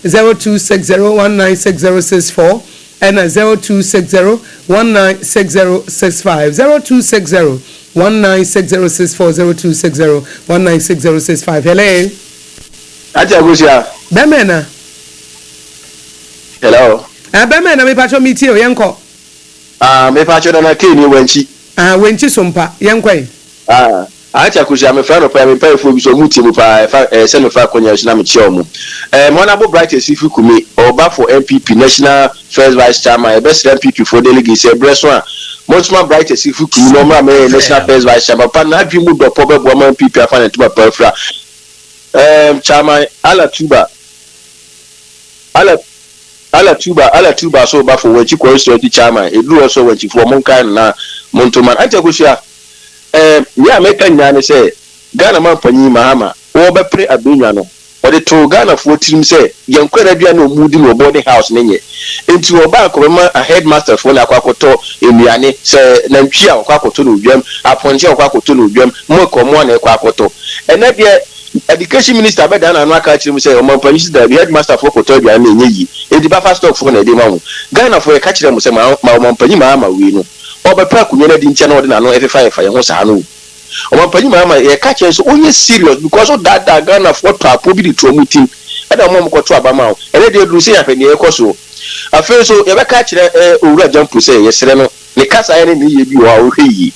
0260 196064 and 0260 196065 0260 196064 0260 196065 hello AKOSUA Bemena hello Bemena me pacho meet you yanko me pacho na kini wenchi wenchi SOMPA yanko AKOSUA me friend of me pay for so muti mu pa se no fa konya na me che omo monable bright esifu kumi oba for MPP national first vice chairman best MPP for delegate se breso a monable bright esifu kumi no ma me national first vice chairman pa na dwi mu do pobe bo ma MPP afa na tuba pa fra chairman ala tuba so ba for wachi constituency chairman edu so wachi for mon kan na montoman AKOSUA ya meka nyane say Ghana man panyi mahama wo be pre abenwa no o de to Ghana fo tirim say yankwara dua no mudi no boarding house nenye enti wo ba ko ma a headmaster fo na akwakoto emiane say na ntwi a akwakoto no dwam aponje akwakoto no dwam mo ko mo na akwakoto ena de education minister be Ghana no aka chirim say o man panyi si da headmaster fo koto dua na enye yi enti ba fast talk fo na de ma wo Ghana fo e ka chirim say ma man panyi mahama wi no obepa kunye na di nche na odi na no F5 ya ho sa no o panyi ma ye ka che so onye serious because of that Ghana for tapo bi di tromu team and mo ko to abama o e dey do say afeni e koso afi so ye be ka kire owura jump say ye sere no ne kasa ye ne ye bi wa o hweyi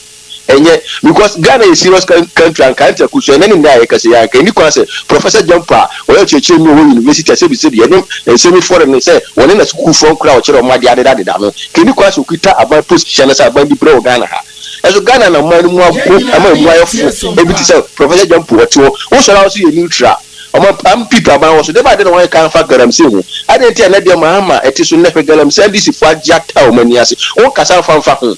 enye because Ghana is serious country and can't akusu ene ni ya kase ya kan ni kwa say Professor Jumper o ye cheche mi o university say bi say ye no semi foreign say woni na school from kra o kire o ma dia de da no kan ni kwa so kita aban position say aban bi pro Ghana ha ezo Ghana na man mu afu ama mu ayefo e bi ti say Professor Jumper o ti o so na o so ye neutral am people aban wo so de ba de no wan kan fa garamse hu ade ti na de mahama eti so na fe garamse ndisi fo ajata o mani ase o kasa fa hu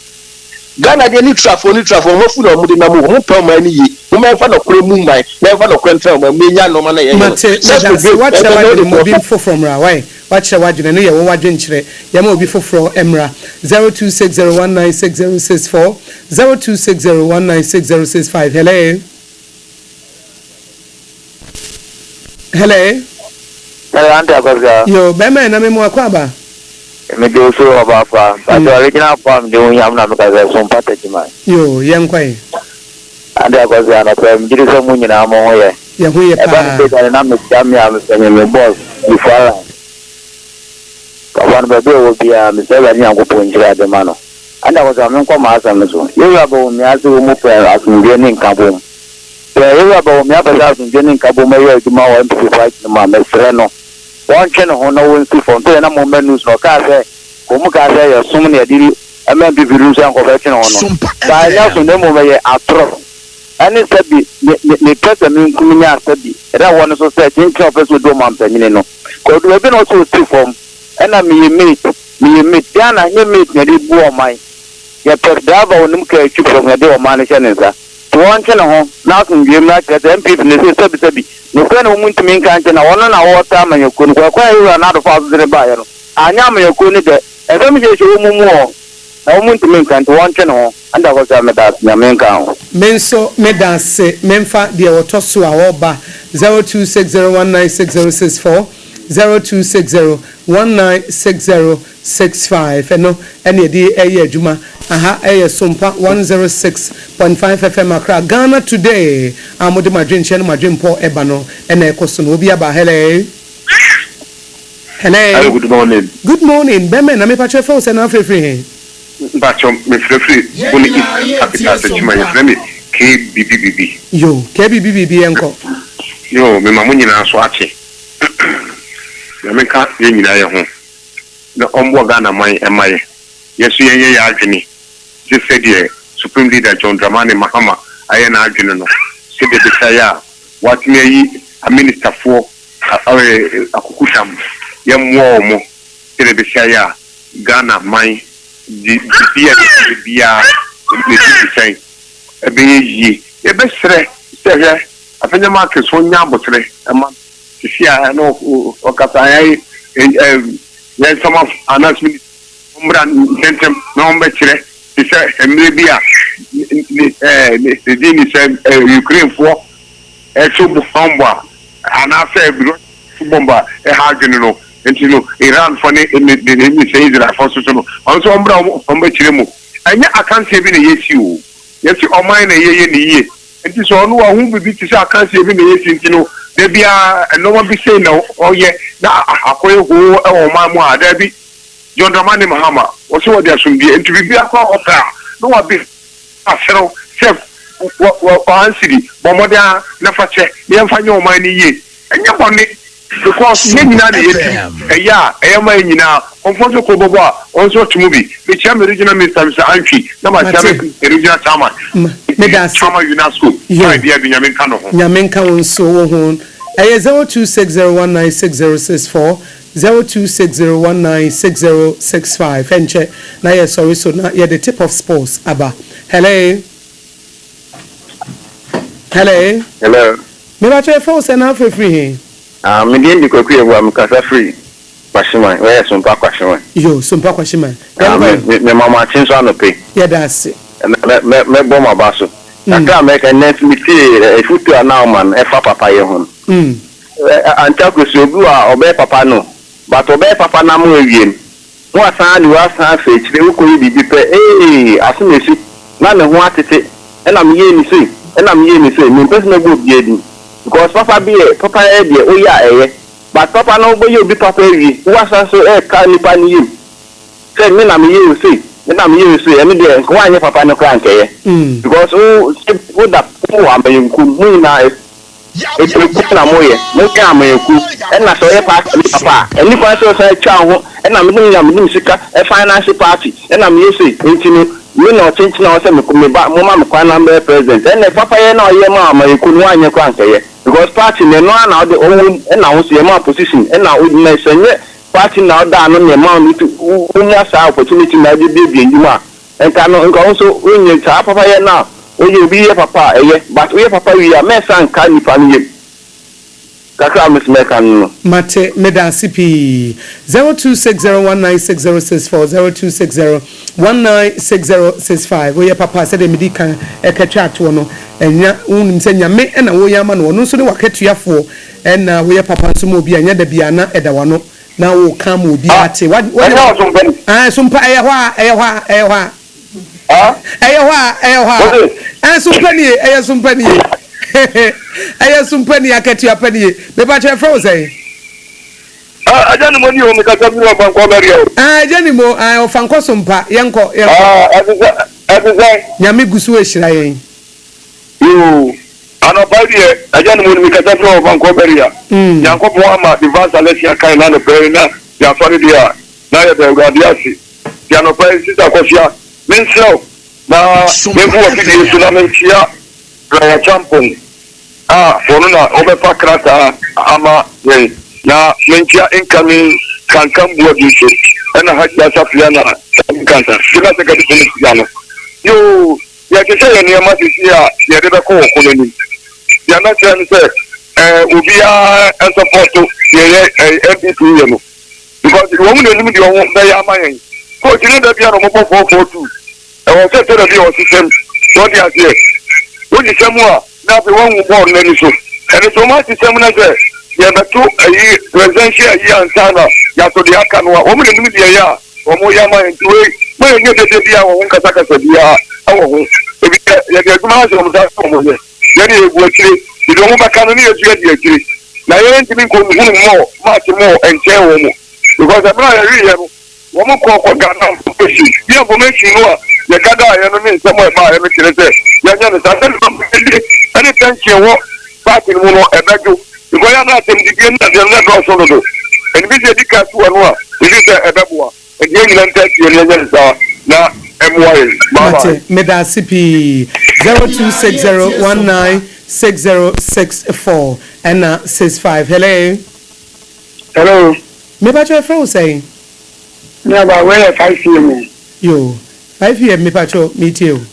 Ghana de neutral for mo fu no mo de na mo pa ma ni yi mo ma fa no kure mu mai na fa no kwentra ma me nya no ma na ye what shall mo bi fo from ra why what shall wajine no ye wo wadwen kire ye ma obi foforo emra 0260196064 0260196065 hello Ante akosa. Yo, bema na memo akwaba. Me do so abafa. But original farm de unyam na meka SOMPA tajima. Yo, yankwai. Ante akosa na kwa mjiri so munyi na mo hoye. Ya hoye pa. Eba mbe na me jam ya me boss before. Kawan bebe wo bia me se ba ni ankopo njira de mano. Ante akosa me kwa ma asa me so. Yo aba wo mi ase wo mu pe asunde ni nkabo. Yo aba wo mi aba asunde ni nkabo me yo eduma wo mp5 ma me frɛ no. One channel on no one for na mo menus no ka say ko mu ka say your sum na diri ama bibiru say ko channel on ba ya so na mo me atro ani sabi ne pesa mi nkunya sabi era won so say tin tin office do man panyin no ko do be no so ti form na me meet ya na nye meet na di bu o mai ya per dava onum ka chi from na de o man channel sa to one channel ho na so ndiem na ka MP ne sabi no kana umuntu minka nje na wona na wota manyako ni kwa hiyo na do fa zire ba ya no anya manyako ni de ebe mi je mumu o na umuntu minka nje wonche no anda ko sa meda nya minka ho menso medase memfa de wotoso a oba 0260196064 0260196065 eno ene di eye adwuma aha eye SOMPA 106.5 FM Accra Ghana today amode madwen chen madwen po eba no ene ekoso no obi aba hello good morning beme na me pa chefe o se na free Bacho me free only capital tajima ye free me KBBB yo KBBB enko yo me mamu nyina so ache na me ka ye nyina ye ho na ombo Ghana man emaye yesu ye ya adwene je said ye supreme leader John Dramani Mahama aye na adwene no se de bisaya what me yi a minister for AKOSUA ye mo mo se de bisaya Ghana man di bia ne di say e be yi e be sre se afanya ma ke so nya botre ama sia no o kataya yes some of announcement sentem no mbekire se maybe the din is Ukraine for so bomba ana say bomba ha no entino Iran for the say Israel for so no also mbekire mu anya akanse bi na yesi o yesi o man na ye ni ye enti so no hu bibi ti say akanse bi na yesi entino de bia no one be say no oye na akoye ho e o man mu ada bi John Dramani Mahama was what they are soon be and to be a call of that. No one be a fellow chef one city, Bomoda, Nafache, the Enfano money ye. And your money because maybe not a ya, I am in now, Onfonso Koboba, also to movie, the chairman regional minister, Mr. Anki, number 7, the regional chairman, Chama UNESCO, my dear Benjamin Kano. Yamenka on so home. 0260196064 0260196065 enche na ye sorry so na ye the tip of sports aba hello me ba che phone se na free me dey ndi ko kuye am kasa free kwashima we SOMPA kwashima yo SOMPA kwashima me mama chin so anope ye that's me bo ma baso aka make net me tie futu ana man e fa papa ye ho ACCRA obi a obe papa no but obe papa na mo ewiem mo asan ni wasan fe chire wo ko yi bibi pe asumesi na ne ho atete e na me ye ni sei and I'm here to say, me personal good getting. Because Papa be Papa Eddie, oh yeah, but Papa no boy you be Papa Eddie, who was also a canny pan you. Say, me, I'm here to say, and I'm here to say, and there, why your Papa no crank, because oh, what that poor I'm being cool now. It's a good amoy, no camera, and I saw a party, Papa, and if I saw a child, and I'm doing a financial party, and I'm using it. You know, change now, some come back, Mamma, number president, and if Papa, you know, your mamma, you couldn't want your cranky, because party, no one now the own, and I was your mom position, and I would mention it, party now down on your mom to win us opportunity, now you did be you are, and can also win your top of here now. Oh, you be a papa, but we papa, we are mess and candy family. Kakra Miss Mekan. Mate Medansipi 0260196064 0260196065. We papa said me di kan e katwa to no enya unim se nyame e na wo yama no no so de waketua fo e na we papa so mo bi anya da bia na e da wano na wo kan mo bi ate what sumpa e ho sumpani Aya sumpani akati apani me ba che fro say Ajani mo ni o me kata mi o banko beria ajani mo ofanko sumpa yenko nyame gusu ehira yen yo ano ba die ajani mo ni me kata mi o banko beria yanko bo ama divasa lesia kai na no pe na ya fari dia na ya de gradiasi ya no pe sita kosia menso na me fu o fidi su na mensia ya champon fono na obefa krata ama yen na mentia incoming kankan bodi so na hajja safia na kankan kila se ka dikoni yano yo ya ke se ne ma disi ya de be ko koloni ya na se obi a support ye MPP ye no because wo mu ne di wo be ya mayen ko ti ne da bia no mo 442 e wo se to da bi o system so dia se o di semu a na be won wo na ni so and so much system na se ye beto ayi presidential ayi ansana ya to dia aka no wo mu ne di ya wo mo ya mayen ti we mo ye de bia wo kasa kasa bia awo ho ebi ye de duma so mo da so mo ye ye de egwu akire di do mo baka no ni ye di akire na ye ntimi ko mu mo match mo enche wo mo because abra ye ri ye no wo mo ko Ghana position bi information no a ye kada ye no ni nsemo e ba ye me kire se ye nya ne sa se no any tension wo party mu no ebeju because ya na tem di bi na de na go so do and bi se di ka tu no a bi se ebeboa e di ni lenta ti ye nya ne sa na Mate Medasipi 0260196064 and 65. Hello. Me ba cho friend say. Me ba we 5 pm. Yo, 5 pm me pa cho meet you.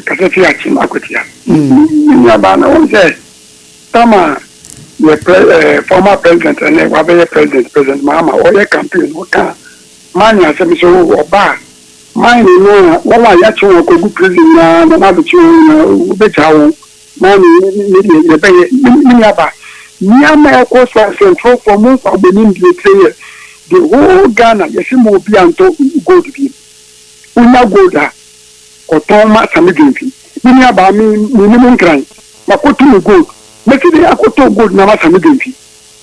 Kase ti achi makotia. Me ba na won say. Tama the former president and wa be president mama o ye campaign o ka man ya se mi so oba. Mine no wala ya cho ko gu prison na be cho be chawo na ni be ni aba ni ama AKOSUA central for mo for benin the player the whole Ghana yesi mo bi anto gold bi unya gold a otoma samidinfi ni aba mi ni mo nkran makoto ni gold me ti akoto gold na samidinfi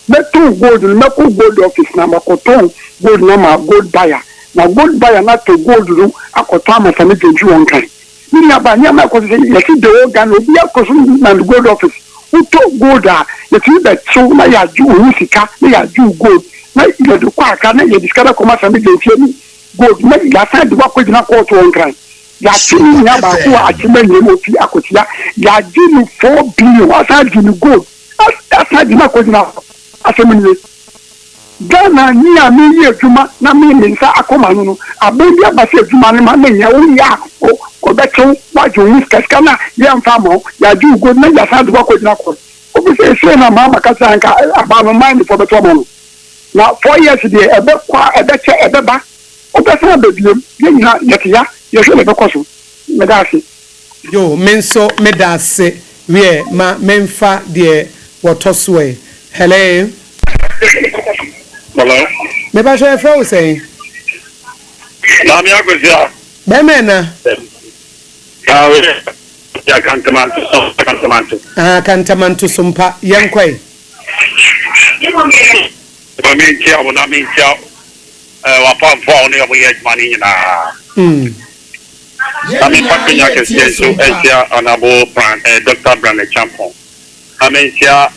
me to gold na ko gold office na makoto gold na ma gold buyer na gold buyer na to gold ru akota amasame denju won kan ni aba nya ma ko se yesi de organ obi akoso na gold office uto gold a yesi be so na ya ju sika na ya ju gold na ile do kwa aka na ye diskara ko masame denju ni gold na ya sa de wa ko jina ko to won kan ya ti ni aba ko a ti me ni mo fi akotia ya ji ni 4 billion asa ji ni gold asa ji na ko jina aseme ni Ghana ni ami ye juma na mi nsa akoma no abebi abase juma ni ma na wo ya o be tun wa ju ni kaskana ya mfa mo ya ju go na ya sa do ko jina ko o bi se na mama ka sa nka aba no mind for be to mo na 4 years dey ebe kwa ebe che ebe ba o be sa be biem ye nyina ya ye so le be ko so me da se yo menso me da se we ma memfa de wotoswe hello. Hello. Me ba show friend say. Na mi AKOSUA. Be me na. Ah we. Ya kantamanto. Kantamanto sumpa yankwe. Mamintia wona mintia wa pamfo ne obo ye mani na. Ami papinya ke so esia anabo plan Dr. Brand Champon. Amintia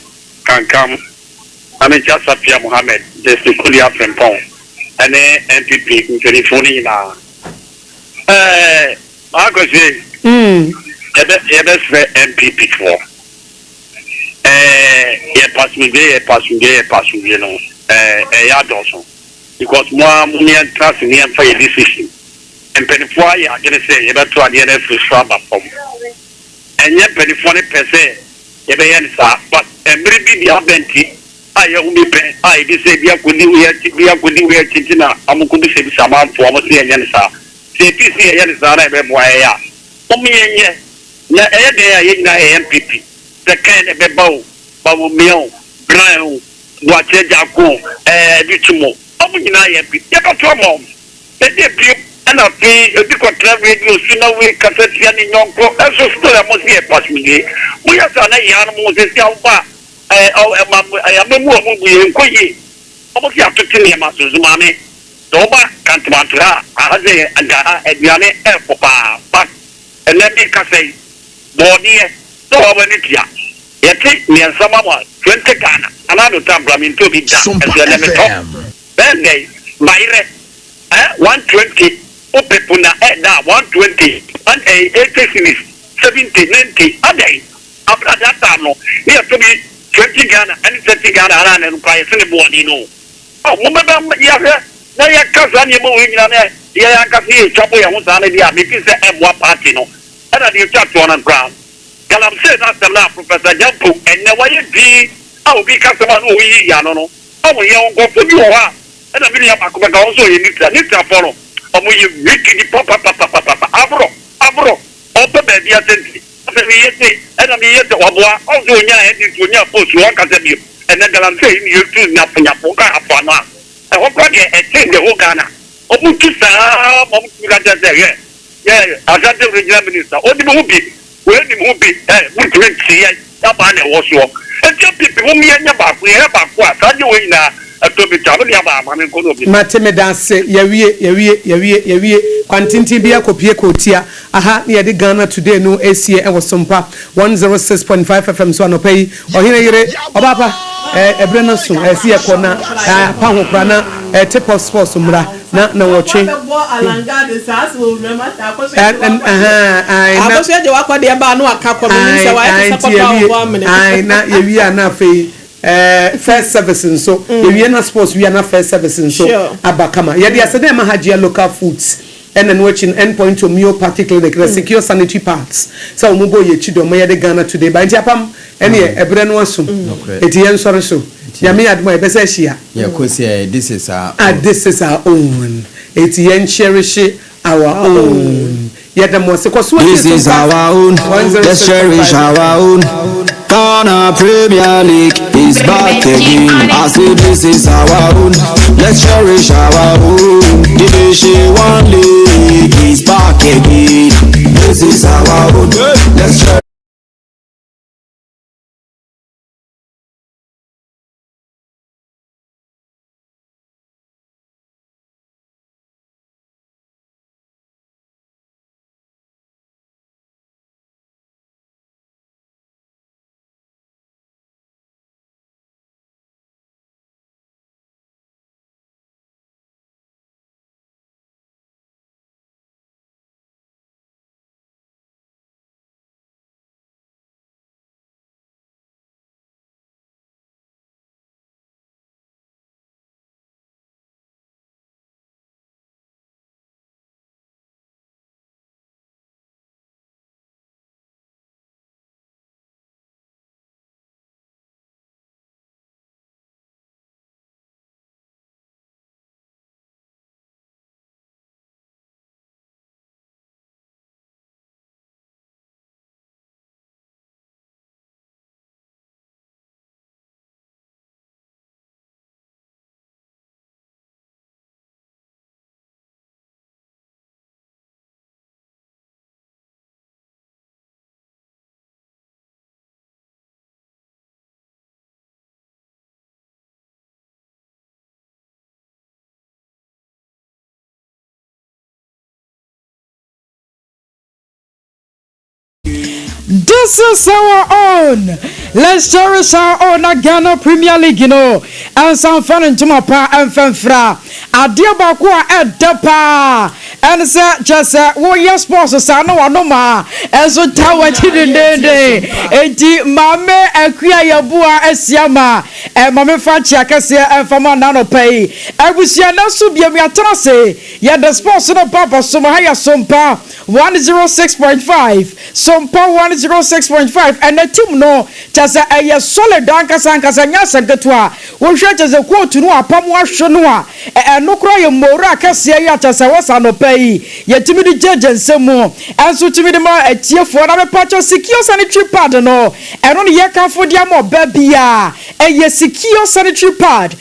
kankam Amintia Safia Mohammed de Sikulia Frempon. Ane MPP ntelefoni na. Agozi. Ebe se MPP for. Ye pasuje no. Ya doso. Because moi muni trust ni en fa decision. Mpenifo ya agene se ye beto ade na frustra ba pom. Enye mpenifo ne pese ye be ye nsa but emri bi dia benti aye umi pe aye bi se bia kodi we tintina amuko bi se bi sama fo amo se ye nsa. Se pi se ye nsa na be boa ya. Omi yenye na eye de ya ye na MPP. The kind be bawo meon brown wache jako bitumo. Omo nyina ye bi. Ye ka to mo. E de bi and I pay a big radio, sooner we cassette any young pro, and so still I must be a pass me. We have done a young Moses Yamba. I am a woman we inquire. Almost have to tell him as Zumani. Doba can't want to have a Diane Papa, but and let me say, Body, so I went it ya. Yet me and someone, 20 Ghana, another time coming to be done as a lemon. Then they, my 120. Opepuna da 120 and 80 series 70 90 a day after that time no here to be 20 Ghana and 30 Ghana and price in the body no oh mama ya na ya kasa ni mo wi na ya kasa e chabo ya ho sa na dia me fi se emwa party no and the chat on ground galam say na them na Professor Jampo and na why bi a obi kasa ma no wi ya no no o ye on go for bi ho ha and na bi ya makoma ka so ye nitra for omo ye wiki papa abro ope be dia senti ope me yete ena me yete oboa ozo nya edi to nya post won ka se bi ena galante ni yetu nya ka afana e ho kwa de e change ho Ghana omo tu sa mo tu ga de se ye agade regional minister odi mo bi we ni mo bi mo tu ti ya ba na wo so e ti pipi mo mi nya ba ku e ba ku a sa je we na Mateme danse yawie kwantinti bia kopie kotia aha ne yede Ghana today no esie e wosompa 106.5 FM so anopai ohine yire obapa ebre no so esie kona pa ho kra na tip of sports mura na wotwe akoso je wakode ba no aka komi se wa e support wa amene ai na yawie na fei first service so we are not supposed we are not first service so abakama ya dia say ma hajia local foods and then watching endpoint to homeopathic clinic secure sanitary parts so mo boy chido mo yede Ghana today by APAM ene ebre no asum eti yen sore so ya me admo e be say hia ya kosi this is our own eti yen cherish our own this is our own let's cherish our own Ghana Premier League is back again. I say this is our own. Let's cherish our own. Division 1 League is back again. This is our own. Let's cherish This is our own. Let's cherish our own Ghana Premier League, you know. And some fun into my pa and fanfra. Adia bakwa edapa. And say just warrior sponsors are no ma. And so tower chidende. Eti mame akria yabua esiama. And mame fanchi akase and fama nano pay. I wish you no subia mi atrase. Ya the sponsor of Papa Somahaya Sompa 106.5. Sompa 106.5 and the team no just a solid dankasa nyasa getwa wo hwe just quote no apam wa hwe no a no kra ye mora kase ya just wasa no pay yetimi di jeje nsemu enso timi di ma atiefo na me pacho secure sanitary pad no eno ne ye kafo dia mo ba bia ye secure sanitary pad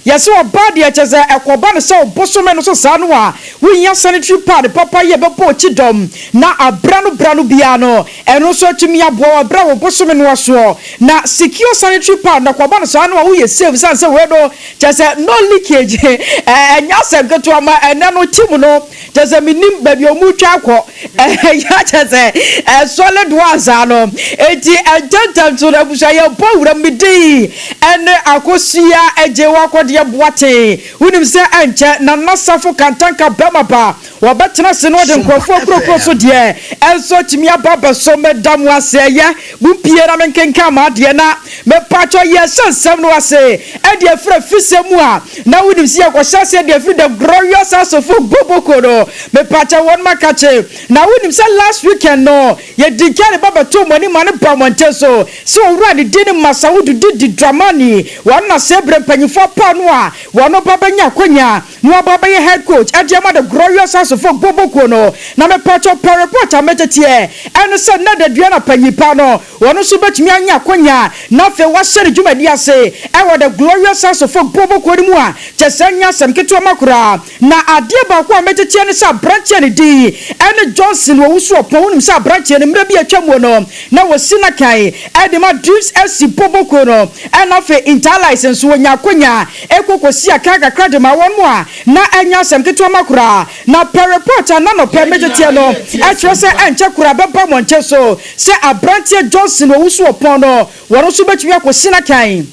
yes o bad ye just ekoba no so bosome no so sa no a we ya sanitary pad papa ye be po chidom na brano bia no eno so tumi abo bra wo bosome no so na secure sanitary pad na kwaba no so no wo ye save sanse we do just no leakage enya se geto ama ena no tim no just minim ba bi omu twa akọ ya just solid ones no eti ajantam to na busa ye powura midi ene AKOSUA eje wakode boate unim se enche na nasafo kantanka bema ba wabetena se no de nkrofo krokro so de enso timi ababa so medam wase ye bumpie na menkenka ma de na me pacho ye sensem no wase e de fra fisemu a na unim se yakosha se de free the glorious house of Boboko no me pacho won makache na unim se last weekend no ye dikare baba to mani mane pamonte so owura de dini masawudu di dramani wana sebre panyifo pa no a wono baba nya kwanya no baba ye head coach e de ma the glorious house of Boboko no na me pacho report ametetie eno se na de dua na panyipa no wono so betumi anya kwanya na fe wa sere dwumadi ase e wo the glorious house of Boboko ni mu a chesanya semketo makura na ade ba ko ametetie ne sa branch ne di ene Johnson wo wusu opon nim sa branch ne mra bi atwam no na wo sina kai e de ma drips FC Boboko no ena fe inter license wo nya kwanya ekokosi aka kakra de ma won mu a na anya semketo makura na report na no permit no actually say enche kura beba monche so say abrantie Johnson owusu opon no woro so betumi akosina kan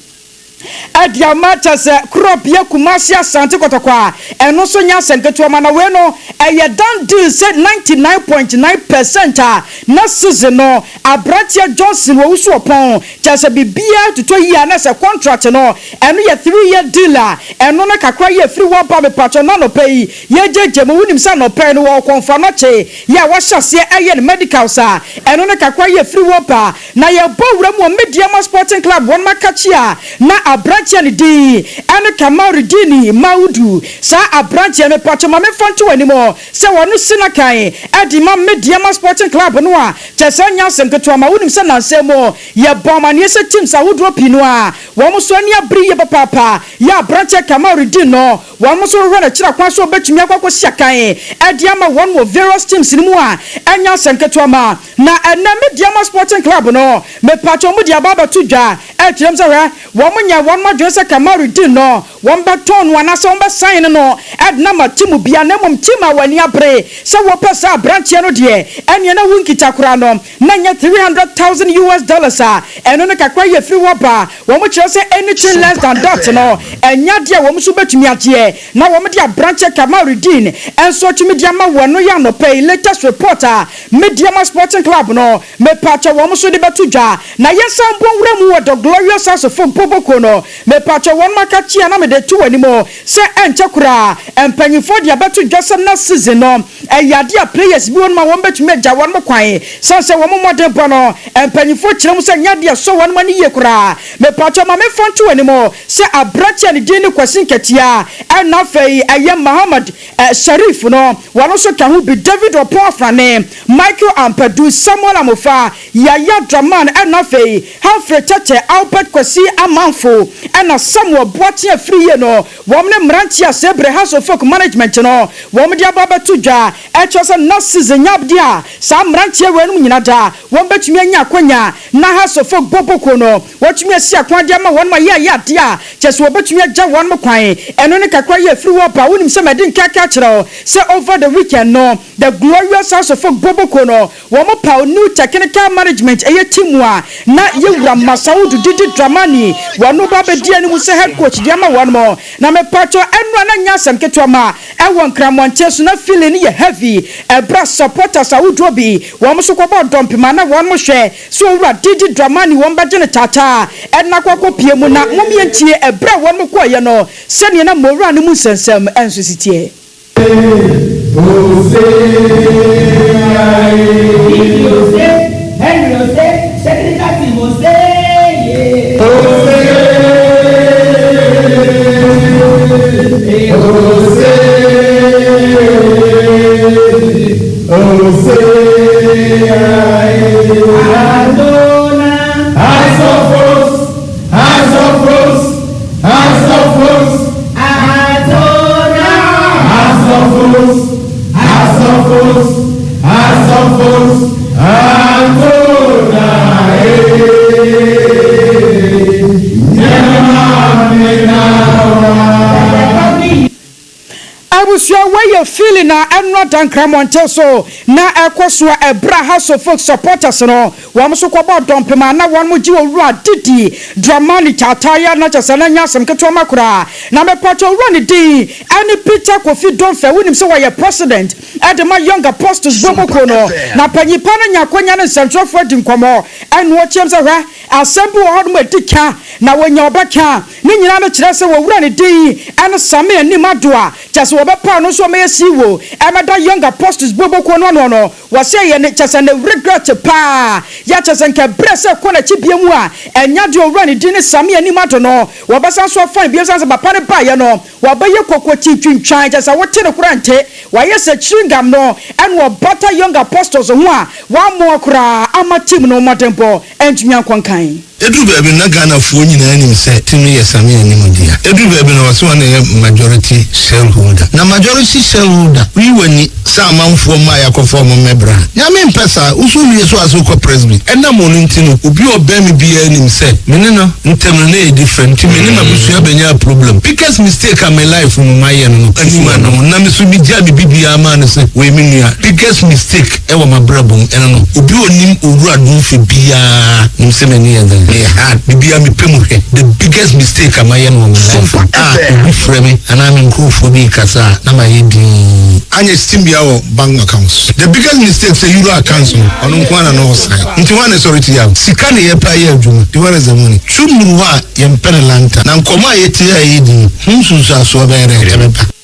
adia matters crop ye kumasi asante kotokwa eno so nya senketo ma na we no eye dan deal say 99.9% na season no abrantie Johnson owusu opon just bibia to 2 year na say contract no eno ye 3-year deal eno na kakra ye free one pa me patcho na no pay ye jeje mo wunim sa no pay no wo konfa no che ya wa hyase eye ne medical sa eno na kakra ye free one pa na ye bowura mo Media Sporting Club won makachia na abranche ne di ene Kamaridini Maudu sa abranche me patcho ma me fanto animo se wonu sina kan e di ma Media Sporting Club no a chesanya senketo ma wunim sa nansemo ye bomanie se team sa wodro pinu a wo mo so ani abri ye papa ya abranche Kamaridini no wo mo so hwe na kira kwa so betumi akwa siakan e di ama won wo various teams ni mu a anya senketo ma na ena Media Sporting Club no me patcho mu dia baba tudwa e tirem se hwe wo mo nya won ma Jose Kamaridini no won ba ton wana so won ba sign no na ma timu bia na mom tima wani abre se wo pesa branch no de ene na wunkita kura no na nya $300,000 a eno ne kakwa ye free woba wo mo kire se anything less than that no enya de wo mo so betumi age na wo mo de branch Kamaridini enso tumi de ma wono ya no pay latest reporter Media Sporting Club no me pacha wo mo so de betudwa na yesam bonwura mu wo the glorious house of Boboko no me pacha won makachia na me de tu animo se enche kura empanyifo de betudwa sam na season no eyade a players bi won ma won betumi agya won mo kwan sanse wo mo modern bo no empanyifo kire mu se nyade so won ma ni ye kura me pacha ma me fantu animo se abracha ne di ni kwasin ketia na fei aye Muhammad Sharif no wano so ka hu bi David Opofrane Michael Ampadu Samuel Amofa Yaya Draman na fei Humphrey Tete Albert Kwasi Amanfo na Samuel Boatie free no womne mrantia sebre house of folk management no wom dia baba tudwa chose na season nyabdia sa mrantia wenu nyina da wom betumi anya kwanya na house of folk Boboko no watumi asi akwan dia ma won ma ya dia chese wo betumi agya won mo kwan eno ne kwa ye free wapa wonim se medin kaka kire se over the weekend no the glorious house of folk boboko no wo mo pa new technical management eye team a na yewura Masaudu Didi Dramani wano ba be dia ni mu se head coach dia ma won mo na me pacho enu na nya asem ketwa ma e won kramonche so na feeling ye heavy e bra supporters a wodo bi wo mo so ko ba dompima na won mo hwe so wura Didi Dramani won ba gene tata e na kwakọ pie mu na mo mientie e bra won mo ko ye no se ne na mo wura ni mu sensem enso sitie Where you feeling na enra dan kramonte so na AKOSUA ebra house of folk supporters no wo so ko ba dompema na won mo ji owura Didi Dramani chataya na chasana nya asem keto makura na me pacho owura ni di ani Peter Kofi Donfe wonim se wa president edema young apostles boboko no na panyipa na nyakonya ne centralfo di nkomo enu ochem se hwa assembly wo hodmo edika na wonya obaka ni nyina no kire se wo owura ni di ene same ani madoa chase wo be pa no so me siwo emeda young apostles boboko no wase ye ne chase ne regret pa ya chase nke brese ko na chibiemu a enya de owura ni di ne same ani mato no wo be san so fine bi san se papa ne ba ye no wo be ye kokoti twintwan chase wo te ne kurante wa ye se chingam no en wo butter young apostles ho a wa mo kura ama team no matempo entumi akwankan Edu baby na Ghana fo nyina anim se timi yesame anim dia. Edu baby na waso na majority shareholder. Na majority shareholder we wani sa manfo ma yakofo mo mebra. Ya me mpesa usu wie so aso ko presby. Ena mo no ntino obi obemi bia anim se. Mene no ntem na e different. Mene ma busu abenya problem. Biggest mistake in my life from my year no. Anima no na me so bi dia bibia ma no se we menua. Biggest mistake e wo mabrabom ena no. Obi onim owura do fe bia nim se mani ya the biggest mistake am I in my life. And I'm in Kufubi Kasa, Namayidi. And it's Timbia bank accounts. The biggest mistake is Euro accounts on one and all side. Into one is already out. Sikani Empire, the one is the money. Chumuwa, Yempenalanta, Nankoma Etia Eden, Humsusa Swabere.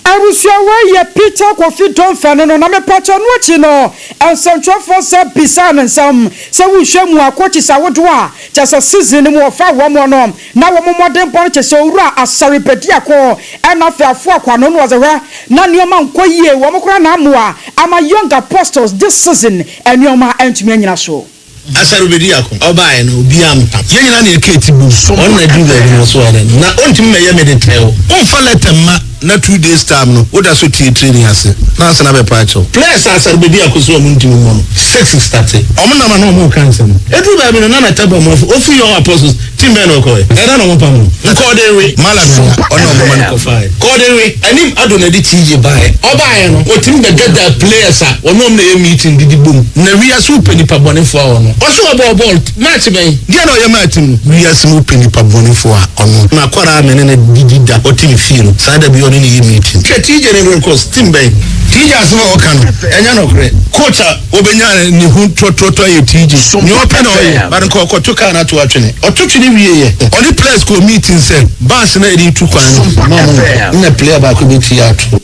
I was your way, ye Peter Kofi Donfe no na me pacho no chi no and central for say bisan and some say we shemu akoti sa wodoa just a season mu fa wo mo no na wo modern pon che so wura asare pedi akọ and na fa afo akwa no was a na nioma nkoyie wo mo kra na amoa ama young apostles this season and nioma entumi anyina so Asare bedi akọ obae no obi am ye nyina na eketi bu on na do that no so na ontimi me ye me de tell on fa letter ma na 2 days time no oda so tie training ase na asana be pacho players asare bedi akoso mo ntimi mo 6 started omo na ma no mo cancel edu ba bi no na table mo ofu your apostles team men okoy era no mo pa mo nkodewe malami ono mo man ko fire kodewe ani adona di tije bae obae no otim be get that players a ono na ye meeting didi bom na we aso panipa bone fo ono oso ball match ben dia na ye match we aso panipa bone fo ono na kwara me ne didi da otim feel sada bi oni ni meeting tije ne course team ben tije aso o kan enya no kre coach obenya ni hu trotro ye tije ni open o ba nko ko tuka na to atwene otutwene wie ye oni players ko meeting say bass na edi tu kwan na player ba ko bi ti atu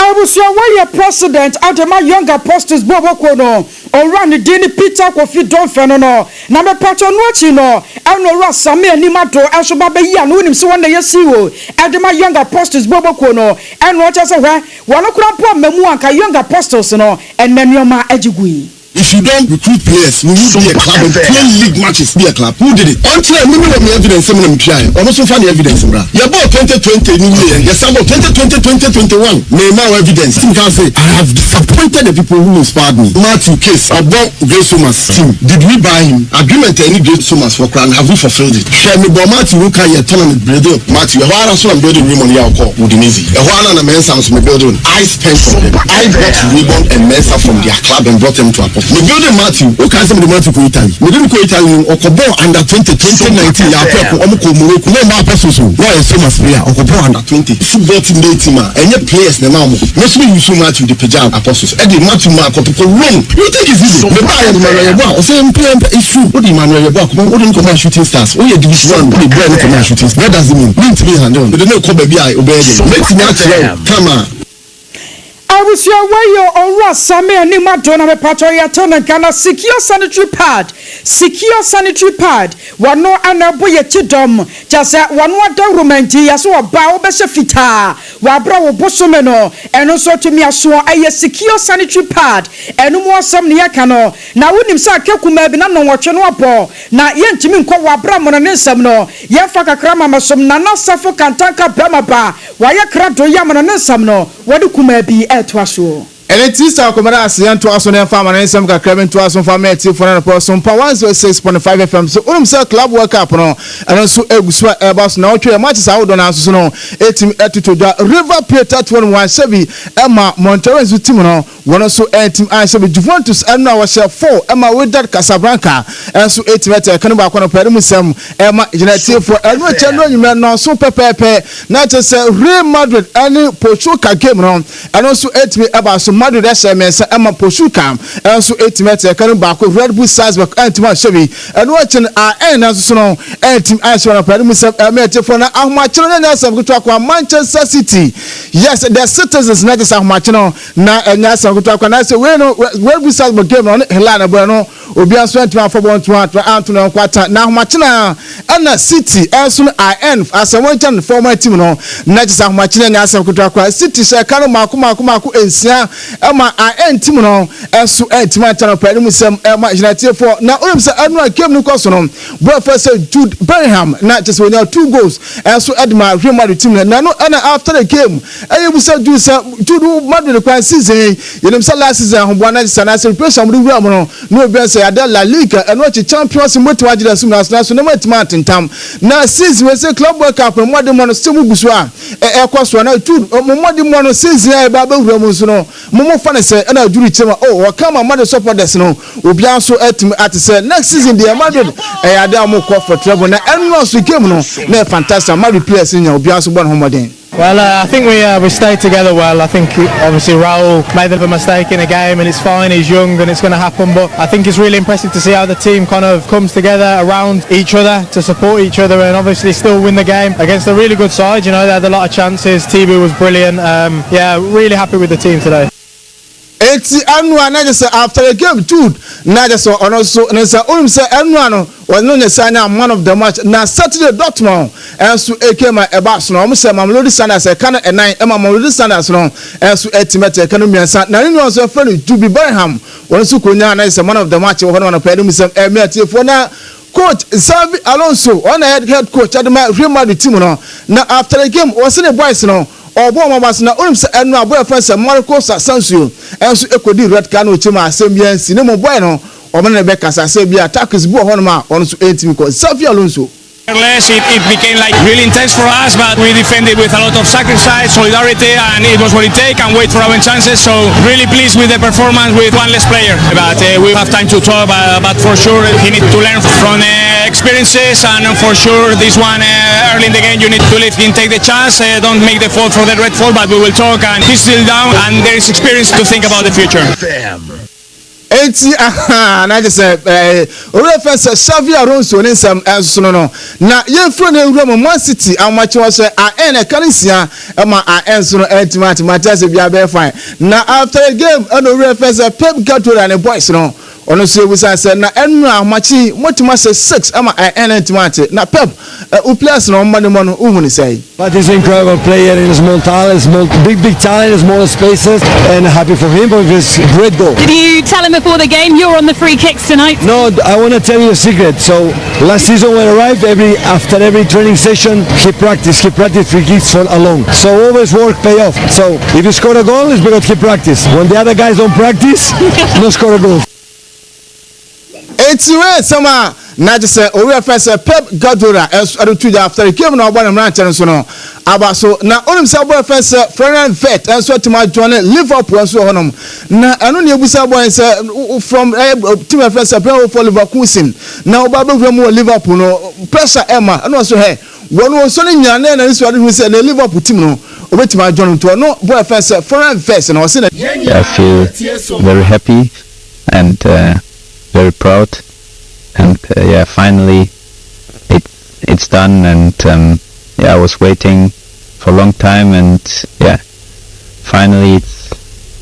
I was your way president out of my young apostles boboko no run the Dini Peter Kofi Donfe no na me pacho no chi no and no rasame ani mato and so ba yi anu nim so one day siwo out of my young apostles boboko no and no cha se hwa wono kura po mamu anka young apostles no and nenioma agigui if you don't recruit players, we will be a club and play league matches. Be a club. Who did it? Until I remember the evidence. I'm also find the evidence. You about 2020 New Year. Yes, about 2020-2021. Now evidence. You can say I have disappointed the people who inspired me. Matthew case about Grace Somas team. Did we buy him? Agreement any Grace Somas for crown? Have we fulfilled it? Share me, but Matthew, who can you tournament building? Matthew, why are you building room on your call? Udinese. Why are the men sounds me building? I spent from them. I bought Ribbon and Mensa from their club and brought them to a pop. Me building Matthew. Who can say the Matthew go Italy? We didn't go Italy. Okobo under 2019. Ya pep. Omuko Morocco. No more persons. No, so much player. Okobo under 20. Football team day team. Any players na now. Most we use Matthew the Pejam apostles. Eddie Matthew Mark people wrong. You think it's easy? The buy Emmanuel Yeboah. O say it's true. What Emmanuel Yeboah? Who don't come and shooting stars? Oh yeah, division 1. Who brand come and shooting stars? What does it mean? Mean to be handled. They don't come baby I obey them. Let's not come on. I was your way or Sammy and Nima Donna Patriaton and Ghana secure sanitary pad. Secure sanitary pad. One no anaboye tidom. Just one water romanti as well bow besefita. Wabra bosomeno and also to me as well a secure sanitary pad. And no more some niakano. Now when him sa kekume binano watching wabo. Na yen timin kwa wabra monanesamno. Yen faka krama masom nana safo kantanka bramaba. Waya krado yamananesamno. Wadu kumebi Twaso. And it is our commander, and to us on the farm and some crabbing to us on farm for another person, SOMPA 106.5 FM. So, sir, club work up and also AKOSUA Airbus now to a matches out on us. No, 18 attitude River Plate at 117 Emma Monterrey Timono, one also 18 I said Juventus and now was 4 Emma with that Casablanca and so 8 meter Canaba Perimusem Emma Genetic for Elma Channel, you may know so pepe, not just Real Madrid and Pochuca game on and also 8 me about some Madrid SMS Emma Pochuca and so 8 meter Canaba Red Bull Salzburg and Chevy and watching our end as so 8 I saw Perimusem Emma for now much to talk about Manchester City. Yes, the citizens not just much now and that's a good talk. And I say, well, we start the game on Helena Bueno, Obian Swentima for 1 to Antonio Quata. Now, Machina and the City, as soon I end as a one former team, no, not just how much in as a good talk. City, Sakano Makumaku, and Sia, Emma, I end Timono, as to end Timatan Perimusem, Emma Genetic for now. I came to Cosonom, Professor Jude Bellingham, not just when you have 2 goals, as to Edma, Real Madrid team. Now, after the game, I will say, do Madrid season. You know, last season, one night, and I said, pressure, no, Ben say, La Liga, and watch the champions in what as soon as no Martin Tam. Now, since we say club work up and what the mono still Buswa, AKOSUA, now, 2 more than mono season, Babu Ramusuno, Momo Fanese, and I do it. Oh, or come on, mother support this no, will be also at say next season, the Madrid, I had more call for trouble. Now, and once we came, no, fantastic, Madrid players in your Bianso 1 home again. Well, I think we stayed together well. I think obviously Raul made a mistake in a game and it's fine, he's young and it's going to happen, but I think it's really impressive to see how the team kind of comes together around each other to support each other and obviously still win the game against a really good side. You know, they had a lot of chances, TB was brilliant. Yeah, really happy with the team today. It's annual, not just after a game, too. Not just on also, and it's a annual was known as man of the match. Now, Saturday, Dortmund, and so it came about Snow, Mamlodi Sanders, a can and 9, Emma Mamlodi Sanders, and so Etimet, economy and San. Now, you know, so funny to be Birmingham, one Sukunya is a man of the match, one of the Pedimum, and for now. Coach Xavi Alonso, one head coach at the Real Madrid team. Now, after the game, was in a boys, or Bomas na Ulms and my boyfriend Marcos Asensio and so Equity Red Cano Chima Sembian Cinema Bueno or Rebecca Sabia attack is Bohonma on to 18 because Xavi Alonso. It became like really intense for us, but we defended with a lot of sacrifice, solidarity, and it was what it takes and wait for our chances. So really pleased with the performance with one less player. But we have time to talk, but for sure he needs to learn from experiences, and for sure this one early in the game you need to let him take the chance. Don't make the fault for the red fault, but we will talk, and he's still down and there is experience to think about the future. And I just said, reference Xavi Alonso in some as no. Now, you're from Man City, how much was I end a Calicia, and my answer to my test if you are fine. Now, after a game, and the reference Pep Gato and a boys, no. ono so ebusa se na enra machi motima se 6 ama enentimate na Pep players no man no uhuni say. But he's an incredible player in small talent, big talent, small spaces, and happy for him for his great goal. Did you tell him before the game you're on the free kicks tonight? No, I want to tell you a secret. So last season when I arrived, after every training session, he practiced free kicks for alone. So always work pay off. So if you score a goal, it's because he practiced. When the other guys don't practice, no score a goal. It's right, sama na just say we first Pep Guardiola as after the game no one man chance no aba so na onim say boy first Florian Vet and so to my join Liverpool so honom na anu ne ebusa boy say from team first play for Liverpool na oba be mu Liverpool no pressure Emma anu so he wonu so ne nyane na so ade say na Liverpool team no obetima join to no boy first Florian Vet na say I feel very happy and very proud, and finally it's done, and I was waiting for a long time, and finally it's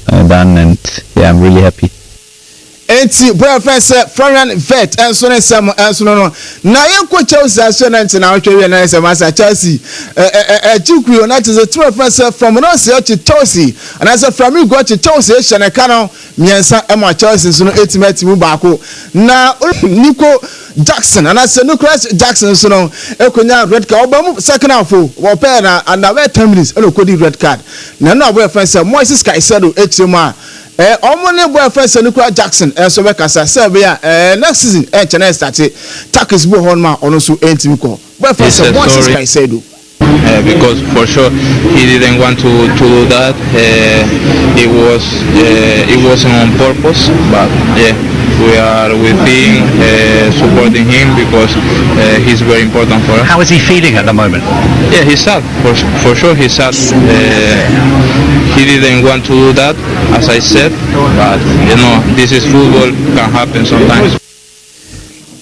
done, and I'm really happy. Enti boy first Florian Vet and so no na yenko Chelsea assurance na otwe na say Chelsea Chukwu na is a two first from no say to Chelsea and as from you go to Chelsea shene kano miensa ema Chelsea so no ultimate mu baako na Nico Jackson and as Nicholas Jackson so no ekonya red card obamu second half wo pair na and 10 minutes e kodi red card na no boy first Moises Caicedo echema Omone boy first Nicholas Jackson so be kasa say be next season channel start tackles bo hon ma ono so entimi ko boy first Moises Caicedo because for sure he didn't want to do that. It wasn't on purpose, but we are with him, supporting him because he's very important for us. How is he feeling at the moment? Yeah, he's sad. For sure he's sad. He didn't want to do that, as I said, but this is football, can happen sometimes.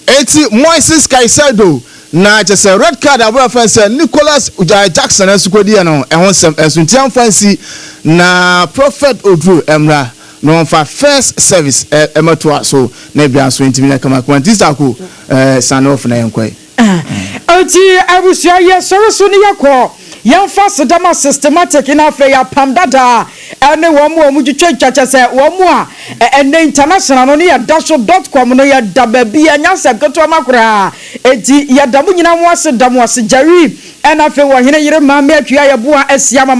It's Moises Caicedo. Na just a red card above first Nicholas Jackson and Sukodia no and some Suntian fancy na Prophet Odru Emra no for first service ematua so nebia so intimi kama kwantista ko san off na yankoi oti abusia ye soro ni yakọ yamfa sedama systematic na afa ya pam dada ene wo mu twetwa se wo mu a ene international no ya dasho.com no ya dababi anya se goto makura eti ya damu nyina mu ase damu ase jari ena afa wo hene yire ma me atwa ya boa asia mama